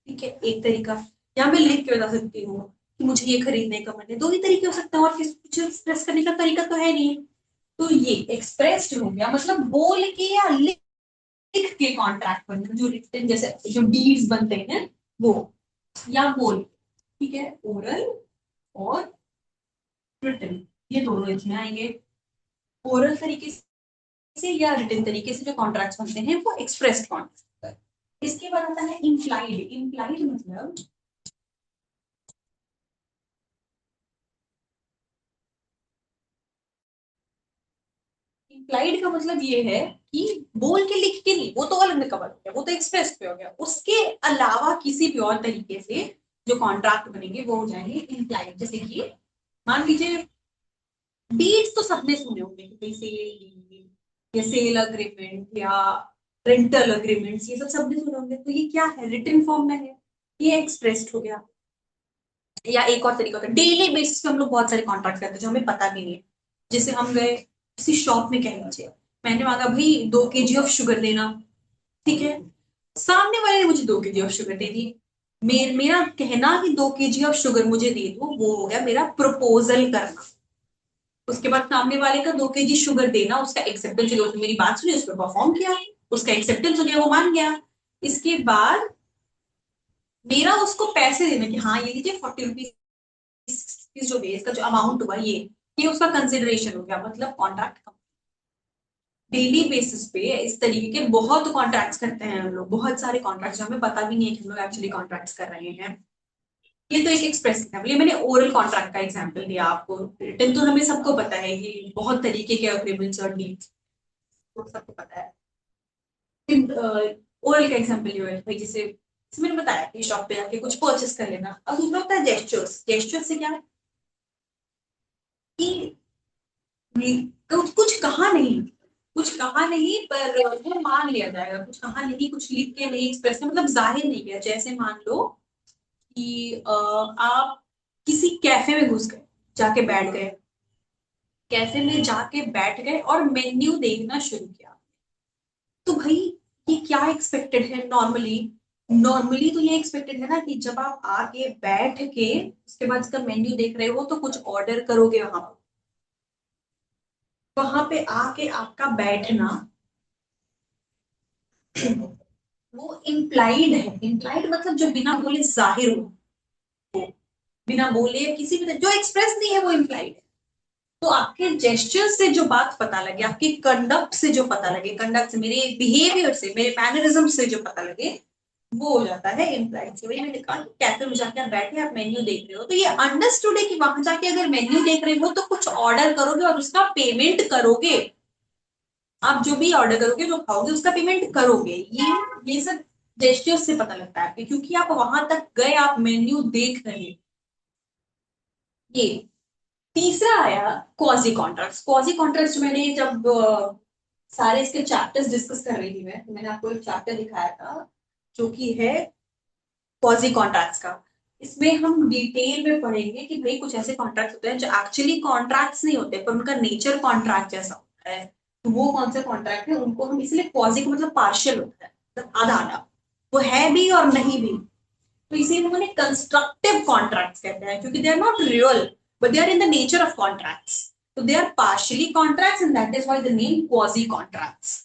ठीक है, एक तरीका। या मैं लिख के बता सकती हूँ कि मुझे ये खरीदने का मन है, दो ही तरीके हो सकते हैं, और किस कुछ एक्सप्रेस करने का तरीका तो है नहीं। तो ये एक्सप्रेस्ड हो गया, मतलब बोल के या लिख के कॉन्ट्रैक्ट बनना, जो रिटन जैसे जो डीड्स बनते हैं वो, या बोल, ठीक है, ओरल और रिटन, ये दोनों इसमें आएंगे। ओरल तरीके से या रिटन तरीके से जो कॉन्ट्रैक्ट्स बनते हैं वो एक्सप्रेस्ड कॉन्ट्रैक्ट। इसके बाद आता है इम्प्लाइड, इम्प्लाइड मतलब, इम्प्लाइड का मतलब ये है कि बोल के लिख के नहीं, वो तो अलग में कवर हो गया, वो तो एक्सप्रेस पे हो गया, उसके अलावा किसी भी और तरीके से जो कॉन्ट्रैक्ट बनेंगे वो हो जाएंगे इम्प्लाइड। जैसे कि मान लीजिए डीड्स तो सबने सुने होंगे कि भाई सेल डीड या सेल अग्रीमेंट या रेंटल अग्रीमेंट्स, ये सब सबने सुने होंगे, तो ये क्या है, रिटन फॉर्म में है, ये एक्सप्रेस्ड हो गया। या एक और तरीका होता है, डेली बेसिस पे हम लोग बहुत सारे कॉन्ट्रैक्ट करते हैं जो हमें पता भी नहीं है। जैसे हम गए किसी शॉप में, कह लीजिए मैंने मांगा भाई 2 kg ऑफ शुगर देना, ठीक है, सामने वाले ने मुझे 2 kg ऑफ शुगर दे दी, मेरा कहना कि 2 kg ऑफ शुगर मुझे दे दो, वो हो गया मेरा प्रपोजल करना। उसके बाद सामने वाले का 2 kg शुगर देना, उसका एक्सेप्टेंस, उसने मेरी बात सुनी, उस पर परफॉर्म किया, उसका एक्सेप्टेंस हो गया, वो मान गया। इसके बाद मेरा उसको पैसे देना कि हाँ ये लीजिए 40 रुपीज जो बेस का जो अमाउंट हुआ, ये उसका कंसिडरेशन हो गया, मतलब कॉन्ट्रैक्ट। डेली बेसिस पे इस तरीके के बहुत कॉन्ट्रैक्ट्स करते हैं हम लोग, बहुत सारे कॉन्ट्रैक्ट्स हमें पता भी नहीं है कि हम लोग एक्चुअली कॉन्ट्रैक्ट्स कर रहे हैं। ये तो एक एक्सप्रेस एग्जाम्पल, ये मैंने ओरल कॉन्ट्रैक्ट का एग्जाम्पल दिया आपको। रिटन तो हमें सबको पता है, ये बहुत तरीके के अग्रीमेंट्स और डील्स तो सबको पता है। ओरल का एग्जाम्पल ये है भाई, जैसे जैसे मैंने बताया कि शॉप पे जाके कुछ परचेस कर लेना। अब दूसरा होता है जेस्चर्स। जेस्चर्स से क्या है कि कुछ कहा नहीं, कुछ कहा नहीं पर वो मान लिया जाएगा, कुछ कहा नहीं, कुछ लिख के नहीं, एक्सप्रेस मतलब जाहिर नहीं किया। जैसे मान लो कि आप किसी कैफे में घुस गए, जाके बैठ गए, कैफे में जाके बैठ गए और मेन्यू देखना शुरू किया, तो भाई ये क्या एक्सपेक्टेड है नॉर्मली? नॉर्मली तो ये एक्सपेक्टेड है ना कि जब आप आके बैठ के उसके बाद इसका मेन्यू देख रहे हो तो कुछ ऑर्डर करोगे। वहां पे आके आपका बैठना वो इम्प्लाइड है। इम्प्लाइड मतलब जो बिना बोले जाहिर हो, बिना बोले किसी भी जो एक्सप्रेस नहीं है वो इम्प्लाइड है। तो आपके जेस्चर से जो बात पता लगे, आपके कंडक्ट से जो पता लगे, कंडक्ट से, मेरे बिहेवियर से, मेरे मैनरिज्म से जो पता लगे, वो हो जाता है इम्प्लाइड। से वही मैंने कहा कि कैफे में जाके आप बैठे आप मेन्यू देख रहे हो, तो ये अंडरस्टूड है कि वहां जाके अगर मेन्यू देख रहे हो तो कुछ ऑर्डर करोगे और उसका पेमेंट करोगे। आप जो भी ऑर्डर करोगे, जो खाओगे, उसका पेमेंट करोगे। ये सब जेस्चर्स से पता लगता है, क्योंकि आप वहां तक गए, आप मेन्यू देख रहे हैं। ये तीसरा आया क्वाजी कॉन्ट्रैक्ट्स। क्वाजी कॉन्ट्रैक्ट्स मैंने जब सारे इसके चैप्टर्स डिस्कस कर रही थी मैं, तो मैंने आपको एक चैप्टर दिखाया था जो कि है क्वाजी कॉन्ट्रैक्ट्स का। इसमें हम डिटेल में पढ़ेंगे कि भाई कुछ ऐसे कॉन्ट्रैक्ट्स होते हैं जो एक्चुअली कॉन्ट्रैक्ट्स नहीं होते पर उनका नेचर कॉन्ट्रैक्ट जैसा होता है। तो वो कौन से कॉन्ट्रैक्ट है, उनको हम इसलिए क्वाजी का मतलब पार्शियल होता है, मतलब आधा आधा, वो है भी और नहीं भी। तो इसे इन्होंने कंस्ट्रक्टिव कॉन्ट्रैक्ट्स कहते हैं, क्योंकि they are not real but they are in the nature of contracts. तो they are partially contracts and that is why the name quasi contracts.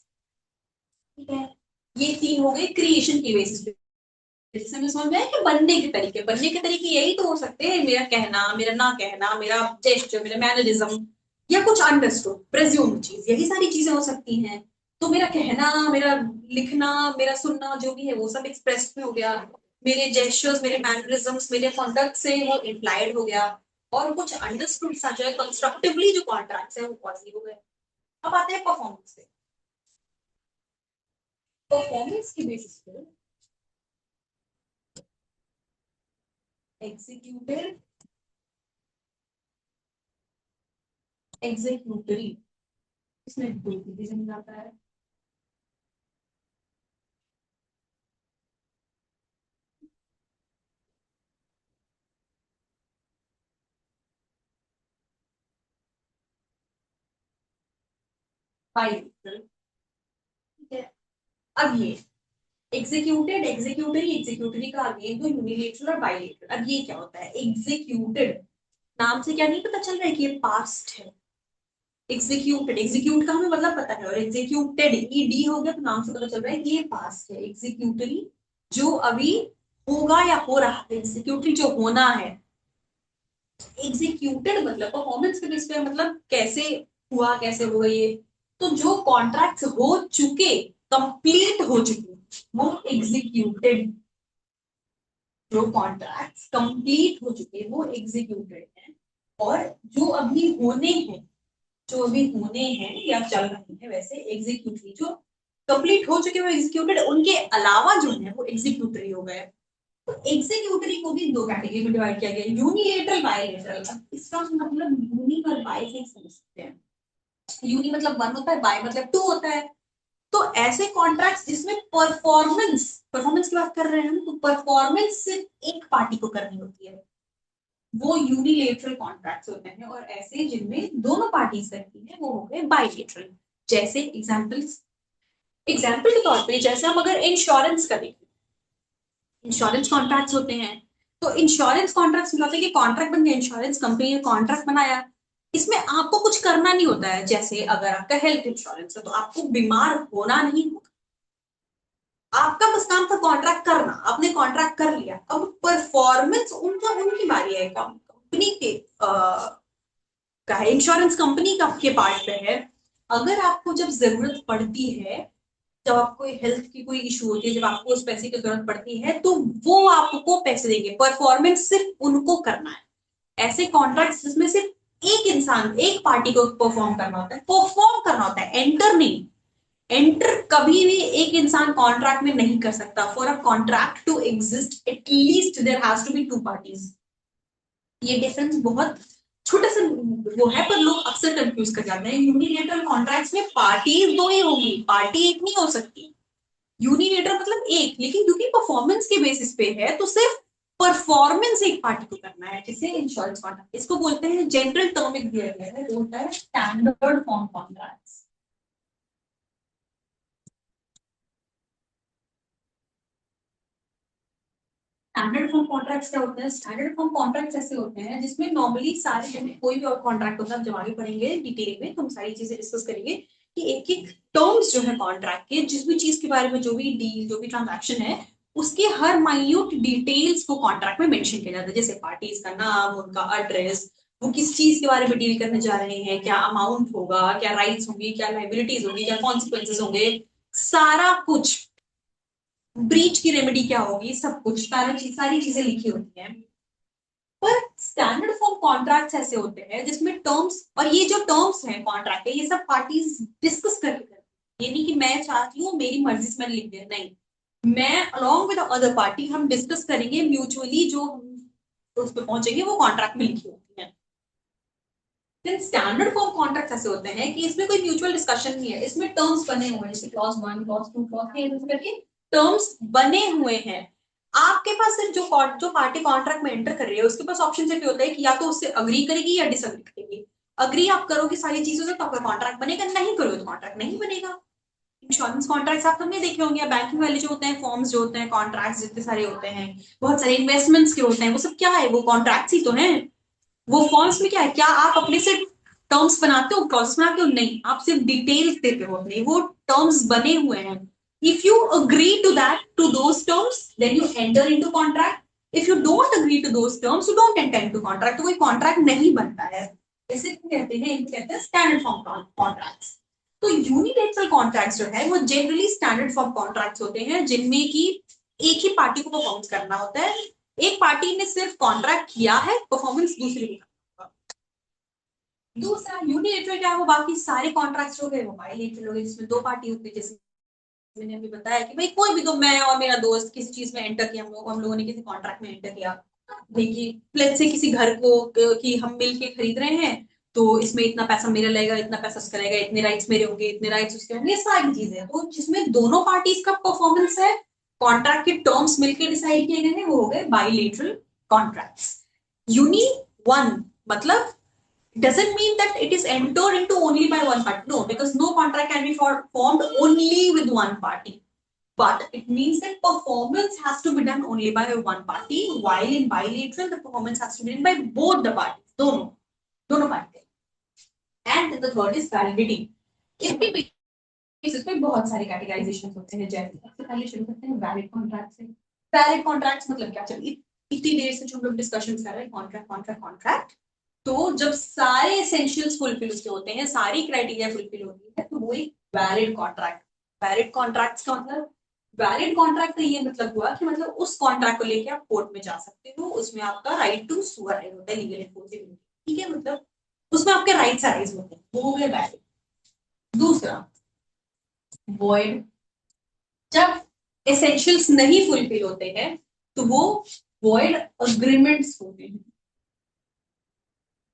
ठीक है, ये तीन हो गए क्रिएशन की बेसिस पे। जैसे हमें समझ में आया कि बनने के तरीके, बनने के तरीके यही तो हो सकते हैं, मेरा कहना, मेरा ना कहना, मेरा जेस्चर, मेरा मैनरिज्म, या कुछ अंडरस्टूड प्रेज्यूम चीज, यही सारी चीजें हो सकती हैं। तो मेरा कहना, मेरा लिखना, मेरा सुनना, जो भी है वो सब एक्सप्रेस में हो गया। मेरे जेस्चर्स, मेरे मैनरिज्म्स, मेरे कॉन्डक्ट से वो इम्प्लाइड हो गया। और कुछ अंडरस्टूड सा जो है कंस्ट्रक्टिवली जो कॉन्ट्रैक्ट्स है वो पॉजिटिव हो गए। अब आते हैं परफॉर्मेंस पे। परफॉर्मेंस की बेसिस पे एग्जीक्यूटिव, एग्जीक्यूटरी, इसमें दो चीजें समझ आता है। बाइलेटरल। ठीक है, अब ये एग्जीक्यूटेड, एग्जीक्यूटरी, एग्जीक्यूटरी का आगे तो यूनिलेटरल और बाइलेटरल। अब ये क्या होता है एग्जीक्यूटेड? नाम से क्या नहीं पता चल रहा है कि ये पास्ट है। एग्जीक्यूटेड, एग्जीक्यूट का हमें मतलब पता है, और एग्जीक्यूटेड ईडी हो गया तो नाम से पता चल रहा है कि ये पास्ट है। एग्जीक्यूटरी जो अभी होगा या हो रहा है, एग्जीक्यूटरी जो होना है। एग्जीक्यूटेड मतलब परफॉर्मेंस के बेस पे, मतलब कैसे हुआ, कैसे हुआ ये। तो जो कॉन्ट्रैक्ट्स हो चुके, कंप्लीट हो चुके, वो एग्जीक्यूटेड। जो कॉन्ट्रैक्ट्स कंप्लीट हो चुके वो एग्जीक्यूटेड हैं। और जो अभी होने हैं, जो अभी होने हैं या चल रहे हैं, वैसे एग्जीक्यूटरी जो कंप्लीट हो चुके वो एग्जीक्यूटेड, उनके अलावा जो है वो एग्जीक्यूटरी हो गए। तो एग्जीक्यूटरी को भी दो कैटेगरी में डिवाइड किया गया, यूनिलेटरल, बायलेटरल। इसका मतलब यूनी और बाय से समझ सकते हैं। यूनी मतलब वन होता है, बाय मतलब टू होता है। तो ऐसे कॉन्ट्रैक्ट्स जिसमें परफॉर्मेंस, परफॉर्मेंस की बात कर रहे हैं हम, तो परफॉर्मेंस सिर्फ एक पार्टी को करनी होती है, वो यूनिलेटरल कॉन्ट्रैक्ट्स होते हैं। और ऐसे जिनमें दोनों पार्टीज करती हैं वो हो गए बायलेटरल। जैसे एग्जांपल्स, एग्जांपल के तौर पे जैसे हम अगर इंश्योरेंस का देखें, इंश्योरेंस कॉन्ट्रैक्ट्स होते हैं। तो इंश्योरेंस कॉन्ट्रैक्ट्स में होता है कि कॉन्ट्रैक्ट बन गया, इंश्योरेंस कंपनी ने कॉन्ट्रैक्ट बनाया, इसमें आपको कुछ करना नहीं होता है। जैसे अगर आपका हेल्थ इंश्योरेंस है तो आपको बीमार होना नहीं होगा, आपका बस काम था कॉन्ट्रैक्ट करना, आपने कॉन्ट्रैक्ट कर लिया। अब परफॉर्मेंस उनका, उनकी बारी है, कंपनी के का है, इंश्योरेंस कंपनी का के पार्ट पे है। अगर आपको जब जरूरत पड़ती है, जब आपको हेल्थ की कोई इशू होती है, जब आपको उस पैसे की जरूरत पड़ती है, तो वो आपको पैसे देंगे। परफॉर्मेंस सिर्फ उनको करना है। ऐसे कॉन्ट्रैक्ट जिसमें सिर्फ एक इंसान, एक पार्टी को परफॉर्म करना होता है, परफॉर्म करना होता है, एंटर नहीं। एंटर कभी भी एक इंसान कॉन्ट्रैक्ट में नहीं कर सकता. For a contract to exist at least there has to be two parties. ये डिफरेंस बहुत छोटा सा वो है, पर लोग अक्सर कंफ्यूज कर जाते हैं. यूनिलेटरल कॉन्ट्रैक्ट्स में पार्टीज दो ही होगी, पार्टी एक नहीं हो सकती. यूनिलेटरल मतलब एक, लेकिन क्योंकि परफॉर्मेंस के बेसिस पे है तो सिर्फ परफॉर्मेंस एक पार्टी को करना है. जैसे इंश्योरेंस कॉन्ट्रैक्ट, इसको बोलते हैं जनरल टर्म एक दिया गया है, वो होता है standard form contracts. Standard form contracts क्या होते हैं? स्टैंडर्ड फॉर्म कॉन्ट्रैक्ट्स ऐसे होते हैं जिसमें नॉर्मली सारे, जैसे कोई भी और कॉन्ट्रैक्ट होता है, हम जब आगे पढ़ेंगे डिटेल में तो हम सारी चीजें डिस्कस करेंगे कि एक एक टर्म्स जो है कॉन्ट्रैक्ट के, जिस भी चीज के बारे में, जो भी डील, जो भी ट्रांजैक्शन है, उसके हर माइन्यूट डिटेल्स को कॉन्ट्रैक्ट में मेंशन किया जाता है. जैसे पार्टीज का नाम, उनका एड्रेस, वो किस चीज के बारे में डील करने जा रहे हैं, क्या अमाउंट होगा, क्या राइट्स होंगी, क्या लाइबिलिटीज होंगी, क्या कॉन्सिक्वेंसेज होंगे, सारा कुछ, ब्रीच की रेमेडी क्या होगी, सब कुछ सारी चीजें लिखी होती हैं. पर स्टैंडर्ड फॉर्म कॉन्ट्रैक्ट्स ऐसे होते हैं जिसमें टर्म्स, और ये जो टर्म्स हैं कॉन्ट्रैक्ट के, ये सब पार्टीज डिस्कस करके करती हैं. ये नहीं कि मैं चाहती हूँ मेरी मर्जी से मैंने लिख दिया, नहीं. मैं अलॉन्ग विद अदर पार्टी हम डिस्कस करेंगे म्यूचुअली, जो उस पर पहुंचेंगे वो कॉन्ट्रैक्ट में लिखी होती है. देन स्टैंडर्ड फॉर्म कॉन्ट्रैक्ट ऐसे होते हैं कि इसमें कोई म्यूचुअल डिस्कशन नहीं है, इसमें टर्म्स बने हुए हैं, जैसे क्लॉज 1, क्लॉज 2, क्लॉज 3 करके टर्म्स बने हुए हैं. आपके पास सिर्फ जो पार्टी कॉन्ट्रैक्ट में एंटर कर रही है उसके पास ऑप्शन सिर्फ होता है कि या तो उससे अग्री करेगी या डिसअग्री करेगी. अग्री आप करोगे सारी चीजों से तो आपका कॉन्ट्रैक्ट बनेगा, नहीं करोगे तो कॉन्ट्रैक्ट नहीं बनेगा. इंश्योरेंस कॉन्ट्रैक्ट्स आप हमने देखे होंगे, बैंकिंग वाले जो होते हैं, फॉर्म्स जो होते हैं, कॉन्ट्रैक्ट्स जितने सारे होते हैं, बहुत सारे इन्वेस्टमेंट्स के होते हैं, वो सब क्या है? वो कॉन्ट्रैक्ट्स ही तो हैं. वो फॉर्म्स में क्या है? क्या आप अपने से टर्म्स बनाते हो, क्लॉजेस बनाते हो? नहीं, आप सिर्फ डिटेल्स देते हो अपने, वो टर्म्स बने हुए हैं. If you agree to that, to those terms, then you enter into contract. If you don't agree to those terms, you don't enter into contract. तो कोई कॉन्ट्रैक्ट नहीं बनता है. इसे कहते हैं, इनको कहते हैं स्टैंडर्ड फॉर्म कॉन्ट्रैक्ट्स. तो यूनिलेटरल कॉन्ट्रैक्ट्स जो है वो जनरली स्टैंडर्ड फॉर्म कॉन्ट्रैक्ट्स होते हैं जिनमें की एक ही पार्टी को परफॉर्मेंस करना होता है. एक पार्टी ने सिर्फ कॉन्ट्रैक्ट किया है, परफॉर्मेंस दूसरी को. दूसरा यूनिलेटरल क्या है? वो बाकी सारे कॉन्ट्रैक्ट्स हो गए, वो बायलेटरल हो गए, जिसमें दो पार्टी होती है. जैसे मैंने अभी बताया कि भाई कोई भी, तो मैं और मेरा दोस्त किसी चीज में एंटर किया, हम लोगों ने किसी कॉन्ट्रैक्ट में एंटर किया. देखिए लेट्स से किसी घर को कि हम मिल के खरीद रहे हैं, तो इसमें इतना पैसा मेरा लगेगा, इतना पैसा उसका लगेगा, इतने राइट्स मेरे होंगे, इतने राइट्स उसके होंगे, ये सारी चीजें. तो जिसमें दोनों पार्टीज का परफॉर्मेंस है, कॉन्ट्रैक्ट के टर्म्स मिलकर डिसाइड किए गए हैं, वो हो गए बायलेटरल कॉन्ट्रैक्ट्स. यूनी वन मतलब doesn't mean that it is entered into only by one party. No, because no contract can be formed only with one party. But it means that performance has to be done only by one party, while in bilateral, the performance has to be done by both the parties. दोनों parties. And the third is validity. इसके basis पे बहुत सारे categorisation होते हैं. जैसे सबसे पहले शुरू करते हैं वैलिड कॉन्ट्रैक्ट से. वैलिड कॉन्ट्रैक्ट्स मतलब क्या? चलिए, इतनी देर से जो हम लोग डिस्कशन कर रहे हैं कॉन्ट्रैक्ट कॉन्ट्रैक्ट कॉन्ट्रैक्ट, तो जब सारे एसेंशियल्स फुलफिल उसके होते हैं, सारी क्राइटेरिया फुलफिल होती है, तो वो एक वैलिड कॉन्ट्रैक्ट. वैलिड कॉन्ट्रैक्ट्स का मतलब, वैलिड कॉन्ट्रैक्ट का ये मतलब हुआ कि मतलब उस कॉन्ट्रैक्ट को लेके आप कोर्ट में जा सकते हो, उसमें आपका राइट टू सू अराइज होता है, लीगल एनफोर्सिबिलिटी. ठीक है, मतलब उसमें आपके राइट्स अराइज होते हैं, वो हो गए वैलिड. दूसरा वॉइड. जब एसेंशियल्स नहीं फुलफिल होते हैं तो वो वॉइड अग्रीमेंट्स होते हैं.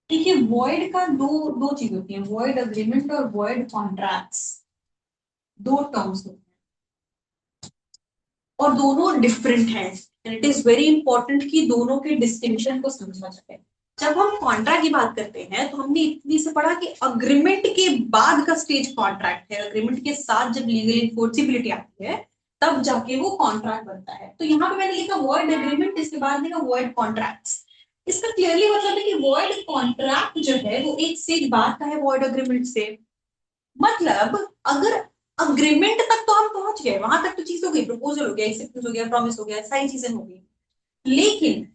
देखिए वॉइड का दो दो चीज होती है, वॉइड अग्रीमेंट और वॉइड कॉन्ट्रैक्ट्स. दो टर्म्स होते हैं और दोनों डिफरेंट हैं. And it is very important कि दोनों के डिस्टिंक्शन को समझना चाहिए. जब हम कॉन्ट्रैक्ट की बात करते हैं तो हमने इतनी से पढ़ा कि अग्रीमेंट के बाद का स्टेज कॉन्ट्रैक्ट है. अग्रीमेंट के साथ जब लीगल इन्फोर्सिबिलिटी आती है तब जाके वो कॉन्ट्रैक्ट बनता है. तो यहाँ पे मैंने लिखा वर्ड अग्रीमेंट, इसके बाद लिखा वर्ड कॉन्ट्रैक्ट्स. इसका क्लियरली मतलब है कि वर्ड कॉन्ट्रैक्ट जो है वो एक स्टेज बाद का है वर्ड अग्रीमेंट से. मतलब अगर अग्रीमेंट तक तो हम पहुंच गए, वहां तक तो चीज हो गई, प्रपोजल हो गया, एक्सेप्टेंस हो गया, प्रॉमिस हो गया, सारी चीजें हो गई. लेकिन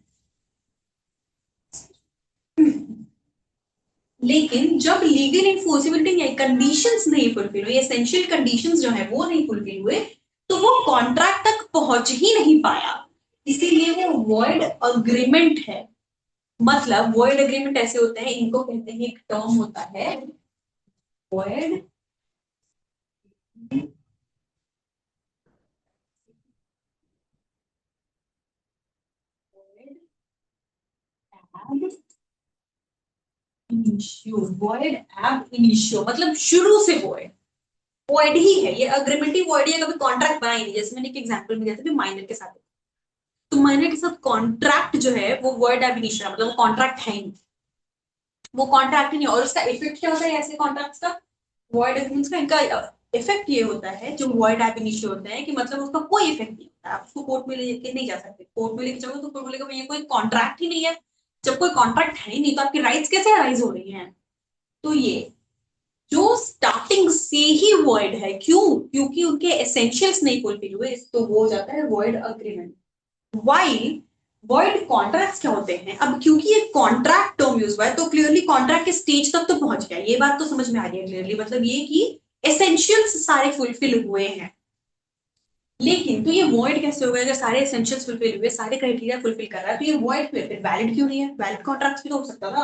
लेकिन जब लीगल इन्फोर्सिबिलिटी या कंडीशंस नहीं फुलफिल हुई, एसेंशियल कंडीशंस जो है वो नहीं फुलफिल हुए, तो वो कॉन्ट्रैक्ट तक पहुंच ही नहीं पाया. इसीलिए वो वॉइड अग्रीमेंट है. मतलब वॉइड अग्रीमेंट ऐसे होते हैं, इनको कहते हैं, एक टर्म होता है void initio, void ab initio मतलब शुरू से void, void ही है ये, अग्रीमेंट ही void है, कभी कॉन्ट्रैक्ट बना ही नहीं। जैसे मैंने एक एग्जांपल में दिया था माइनर के साथ, तो माइनर के साथ कॉन्ट्रैक्ट जो है वो void ab initio मतलब वो कॉन्ट्रैक्ट है ही नहीं, वो कॉन्ट्रैक्ट ही नहीं। और उसका इफेक्ट क्या होता है ऐसे कॉन्ट्रैक्ट्स का, void मींस का इनका इफेक्ट ये होता है जो void ab initio होता है कि मतलब उसका कोई इफेक्ट नहीं होता, आप उसको कोर्ट में लेके नहीं जा सकते, कोर्ट में लेके जाओगे तो कोर्ट बोलेगा ये कोई कॉन्ट्रैक्ट ही नहीं है। जब कोई कॉन्ट्रैक्ट है ही नहीं तो आपकी राइट्स कैसे अराइज हो रही हैं। तो ये जो स्टार्टिंग से ही वॉइड है, क्यों, क्योंकि उनके एसेंशियल्स नहीं फुलफिल हुए, तो वो हो जाता है void agreement. While void contracts क्या होते हैं, अब क्योंकि ये कॉन्ट्रैक्ट टर्म यूज हुआ है तो क्लियरली कॉन्ट्रैक्ट के स्टेज तक तो पहुंच गया, ये बात तो समझ में आ रही है क्लियरली, मतलब ये कि एसेंशियल्स सारे फुलफिल हुए हैं। लेकिन तो ये वॉइड कैसे हो गया, अगर सारे एसेंशियल्स फुलफिल हुए, सारे क्राइटेरिया फुलफिल कर रहा है, तो ये वॉइड फिर वैलिड क्यों नहीं है, वैलिड कॉन्ट्रैक्ट भी तो हो सकता था।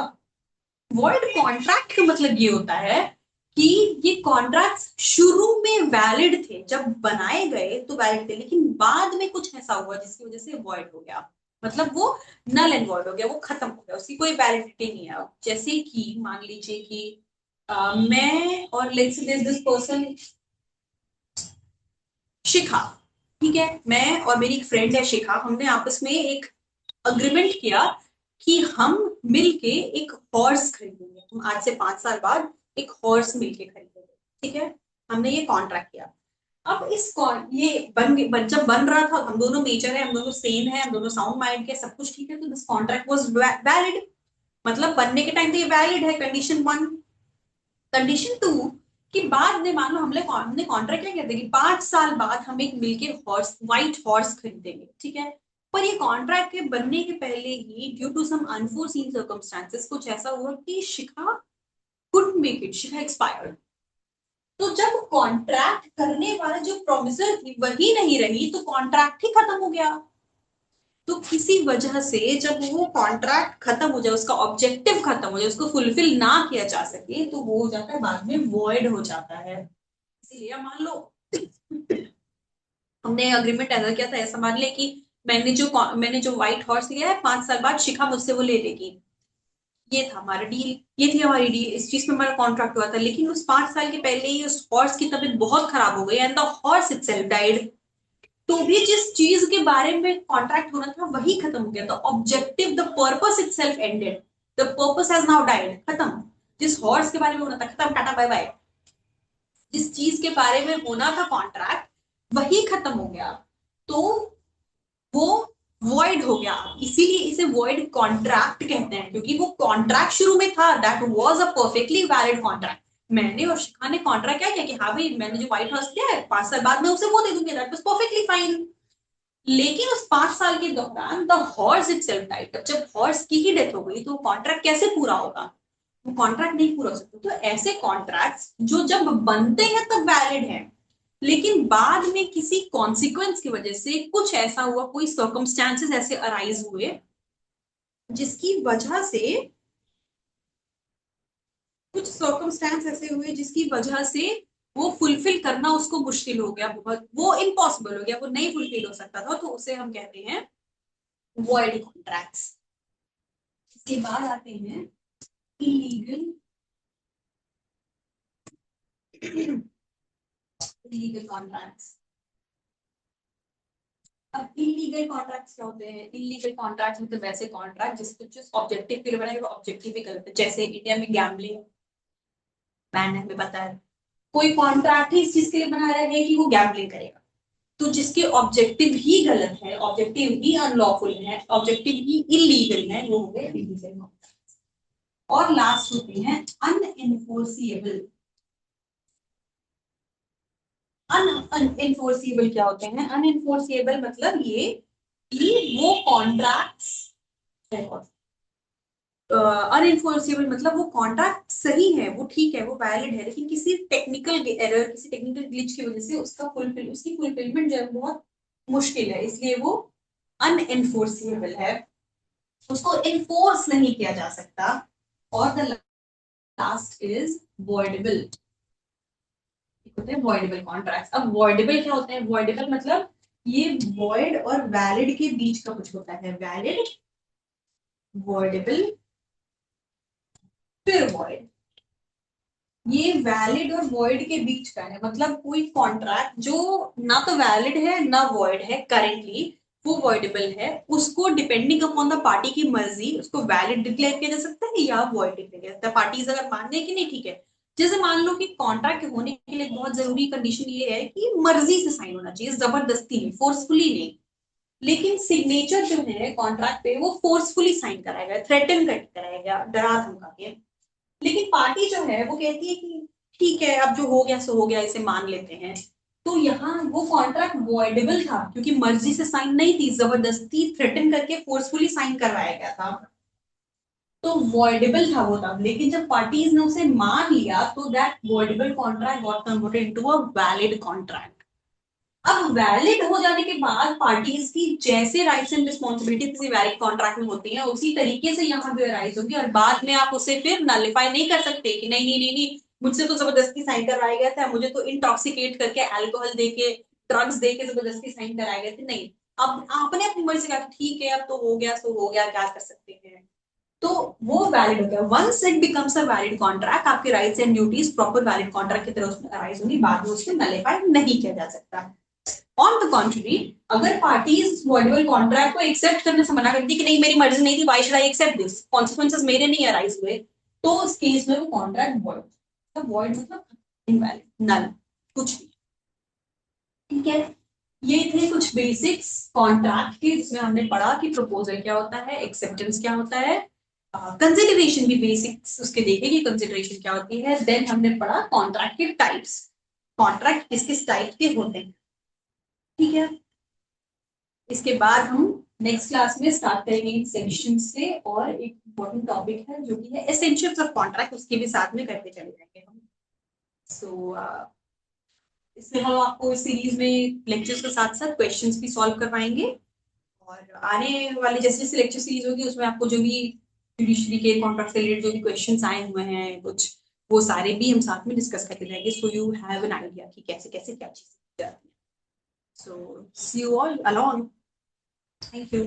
वर्ड कॉन्ट्रैक्ट का मतलब ये होता है कि ये कॉन्ट्रैक्ट शुरू में वैलिड थे, जब बनाए गए तो वैलिड थे, लेकिन बाद में कुछ ऐसा हुआ जिसकी वजह से वॉइड हो गया, मतलब वो नल एंड वॉइड हो गया, वो खत्म हो गया, उसकी कोई वैलिडिटी नहीं है। जैसे कि मान लीजिए कि मैं और लेट्स से दिस पर्सन शिखा, ठीक है, मैं और मेरी एक फ्रेंड है शिखा, हमने आपस में एक अग्रीमेंट किया कि हम मिलके एक हॉर्स खरीदेंगे, हम आज से 5 साल बाद एक हॉर्स मिलके खरीदेंगे, ठीक है, हमने ये कॉन्ट्रैक्ट किया। अब ये जब बन रहा था, हम दोनों मेजर है, हम दोनों सेम है, हम दोनों साउंड माइंड के, सब कुछ ठीक है, तो दिस कॉन्ट्रैक्ट वाज वैलिड, मतलब बनने के टाइम पे ये वैलिड है, कंडीशन 1। कंडीशन 2 कि बाद में मान लो हमने कॉन्ट्रैक्ट क्या कहते हैं कि 5 साल बाद हम एक मिलके हॉर्स, व्हाइट हॉर्स खरीदेंगे, ठीक है। पर ये कॉन्ट्रैक्ट के बनने के पहले ही due to some unforeseen circumstances कुछ ऐसा हुआ कि Shikha couldn't make it, Shikha expired. तो जब कॉन्ट्रैक्ट करने वाला जो प्रोमिसर थी वही नहीं रही तो कॉन्ट्रैक्ट ही खत्म हो गया। तो किसी वजह से जब वो कॉन्ट्रैक्ट खत्म हो जाए, उसका ऑब्जेक्टिव खत्म हो जाए, उसको फुलफिल ना किया जा सके, तो वो हो जाता है बाद में वॉइड हो जाता है। इसीलिए मान लो हमने एग्रीमेंट ऐसा किया था, ऐसा मान ले कि मैंने जो व्हाइट हॉर्स लिया है, 5 साल बाद शिखा मुझसे वो ले लेगी, ये था हमारा डील, ये थी हमारी डील, इस चीज में हमारा कॉन्ट्रैक्ट हुआ था। लेकिन उस 5 साल के पहले ही उस हॉर्स की तबीयत बहुत खराब हो गई and the horse itself died. तो भी जिस चीज के बारे में कॉन्ट्रैक्ट होना था वही खत्म हो गया, the objective, the purpose itself ended, the purpose has now died, खत्म। जिस हॉर्स के बारे में होना था खत्म, टाटा बाय बाय। जिस चीज के बारे में होना था कॉन्ट्रैक्ट वही खत्म हो गया, तो वो वॉइड हो गया। इसीलिए इसे वॉइड कॉन्ट्रैक्ट कहते हैं, क्योंकि वो कॉन्ट्रैक्ट शुरू में था, that was a perfectly valid contract. मैंने और शिखा ने कॉन्ट्रैक्ट क्या किया कि हाँ भाई मैंने जो व्हाइट हाउस किया है 5 साल बाद में उसे वो दे दूंगी, दैट वाज परफेक्टली फाइन। लेकिन उस 5 साल के दौरान द हॉर्स इटसेल्फ डाइड, जब हॉर्स की ही डेथ हो गई तो कॉन्ट्रैक्ट कैसे पूरा होगा, वो कॉन्ट्रैक्ट नहीं पूरा हो सकता। तो ऐसे कॉन्ट्रैक्ट्स जो जब बनते हैं तब वैलिड है, लेकिन बाद में किसी कॉन्सिक्वेंस की वजह से कुछ ऐसा हुआ, कोई सर्कमस्टांसेस ऐसे अराइज हुए जिसकी वजह से, कुछ सर्कमस्टांस ऐसे हुए जिसकी वजह से वो फुलफिल करना उसको मुश्किल हो गया, बहुत वो इम्पॉसिबल हो गया, वो नहीं फुलफिल हो सकता था, तो उसे हम कहते हैं वॉइड कॉन्ट्रैक्ट्स। इसके बाद आते हैं इलीगल, इलीगल कॉन्ट्रैक्ट्स। अब इलीगल कॉन्ट्रैक्ट्स क्या होते हैं, इलीगल कॉन्ट्रैक्ट्स मतलब वैसे कॉन्ट्रैक्ट जिसको जिस ऑब्जेक्टिव के लिए बनाए वो ऑब्जेक्टिव ही गलत है, जैसे इंडिया में गैम्बलिंग बैन है, हमें पता है, कोई कॉन्ट्रैक्ट ही इस चीज के लिए बना रहा है कि वो गैम्बलिंग करेगा, तो जिसके ऑब्जेक्टिव ही गलत है, ऑब्जेक्टिव ही अनलॉफुल है, ऑब्जेक्टिव ही इलीगल है, वो हो गए इलीगल। और लास्ट होते हैं अनएनफोर्सिएबल। अनएनफोर्सिएबल क्या होते हैं, अनएनफोर्सिएबल मतलब ये कि वो कॉन्ट्रैक्ट्स, अनइन्फोर्सेबल मतलब वो कॉन्ट्रैक्ट सही है, वो ठीक है, वो वैलिड है, लेकिन किसी टेक्निकल एरर, किसी टेक्निकल ग्लिच की वजह से उसकी फुलफिलमेंट जो है बहुत मुश्किल है, इसलिए वो अनइन्फोर्सेबल है, उसको इन्फोर्स नहीं किया जा सकता। और द लास्ट इज वॉइडेबल। एक होते हैं वॉइडेबल कॉन्ट्रैक्ट्स। अब वॉइडेबल क्या होता है? वॉइडेबल मतलब ये वॉइड और वैलिड के बीच का कुछ होता है। वैलिड, वॉइडेबल, फिर वॉइड। ये वैलिड और वॉइड के बीच का है, मतलब कोई कॉन्ट्रैक्ट जो ना तो वैलिड है ना वॉइड है करेंटली, वो वॉइडेबल है। उसको डिपेंडिंग अपॉन द पार्टी की मर्जी उसको वैलिड डिक्लेयर किया जा सकता है या वॉइड डिक्लेयर किया जा सकता है। पार्टीज अगर मान दें कि नहीं ठीक है। जैसे मान लो कि कॉन्ट्रैक्ट होने के लिए बहुत जरूरी कंडीशन ये है कि मर्जी से साइन होना चाहिए, जबरदस्ती नहीं, फोर्सफुली नहीं। लेकिन सिग्नेचर जो है कॉन्ट्रैक्ट पे वो फोर्सफुली साइन कराएगा, थ्रेटन करके कराएगा, डरा धमका के। लेकिन पार्टी जो है वो कहती है कि ठीक है अब जो हो गया सो हो गया, इसे मान लेते हैं। तो यहाँ वो कॉन्ट्रैक्ट वॉइडेबल था क्योंकि मर्जी से साइन नहीं थी, जबरदस्ती थ्रेटन करके फोर्सफुली साइन करवाया गया था। तो वॉइडेबल था वो तब। लेकिन जब पार्टीज ने उसे मान लिया तो that voidable contract got converted into a valid contract. अब वैलिड हो जाने के बाद पार्टीज की जैसे राइट्स एंड रिस्पॉन्सिबिलिटी किसी वैलिड कॉन्ट्रैक्ट में होती है उसी तरीके से यहाँ पे राइज होगी, और बाद में आप उसे फिर नलिफाई नहीं कर सकते कि नहीं नहीं नहीं नहीं, मुझसे तो जबरदस्ती साइन करवाया गया था, मुझे तो इंटॉक्सिकेट करके अल्कोहल देके ड्रग्स देके जबरदस्ती साइन कराए गए थे। नहीं, अब आपने अपनी मर्जी से कहा ठीक है अब तो हो गया सो हो गया, क्या कर सकते हैं। तो वो वैलिड हो गया। Once it becomes a valid contract, आपके rights and duties proper valid contract की तरह उसमें अराइज होंगी, बाद में उससे नलिफाई नहीं किया जा सकता। ऑन द कॉन्ट्री, अगर पार्टीज वॉइडेबल कॉन्ट्रैक्ट को एक्सेप्ट करने से मना करती कि नहीं मेरी मर्जी नहीं थी, why should I accept this, consequences मेरे नहीं अराइज हुए, तो उस केस में वो कॉन्ट्रैक्ट वॉइड। मतलब वॉइड मतलब इनवैलिड, नल, कुछ भी। ठीक है, ये थे कुछ बेसिक्स कॉन्ट्रैक्ट के जिसमें हमने पढ़ा कि प्रपोजल क्या होता है, एक्सेप्टेंस क्या होता है, कंसिडरेशन भी बेसिक्स उसके देखे कि कंसिडरेशन क्या होती है। देन हमने पढ़ा कॉन्ट्रैक्ट के टाइप्स, कॉन्ट्रैक्ट किस किस टाइप के होते हैं। ठीक है, इसके बाद हम नेक्स्ट क्लास में स्टार्ट करेंगे इन सेक्शन से, और एक इम्पोर्टेंट टॉपिक है जो कि है एसेंशियल्स ऑफ कॉन्ट्रैक्ट, उसके भी साथ में करते चले जाएंगे हम। सो इसमें हम आपको इस सीरीज में लेक्चर्स के साथ साथ क्वेश्चंस भी सॉल्व करवाएंगे, और आने वाले जैसे जैसे लेक्चर सीरीज होगी उसमें आपको जो भी जुडिशरी के कॉन्ट्रैक्ट से रिलेटेड जो भी क्वेश्चंस आए हुए हैं कुछ, वो सारे भी हम साथ में डिस्कस करते रहेंगे, so you have an idea कि कैसे कैसे क्या चीजें जाती है। So see you all along, thank you.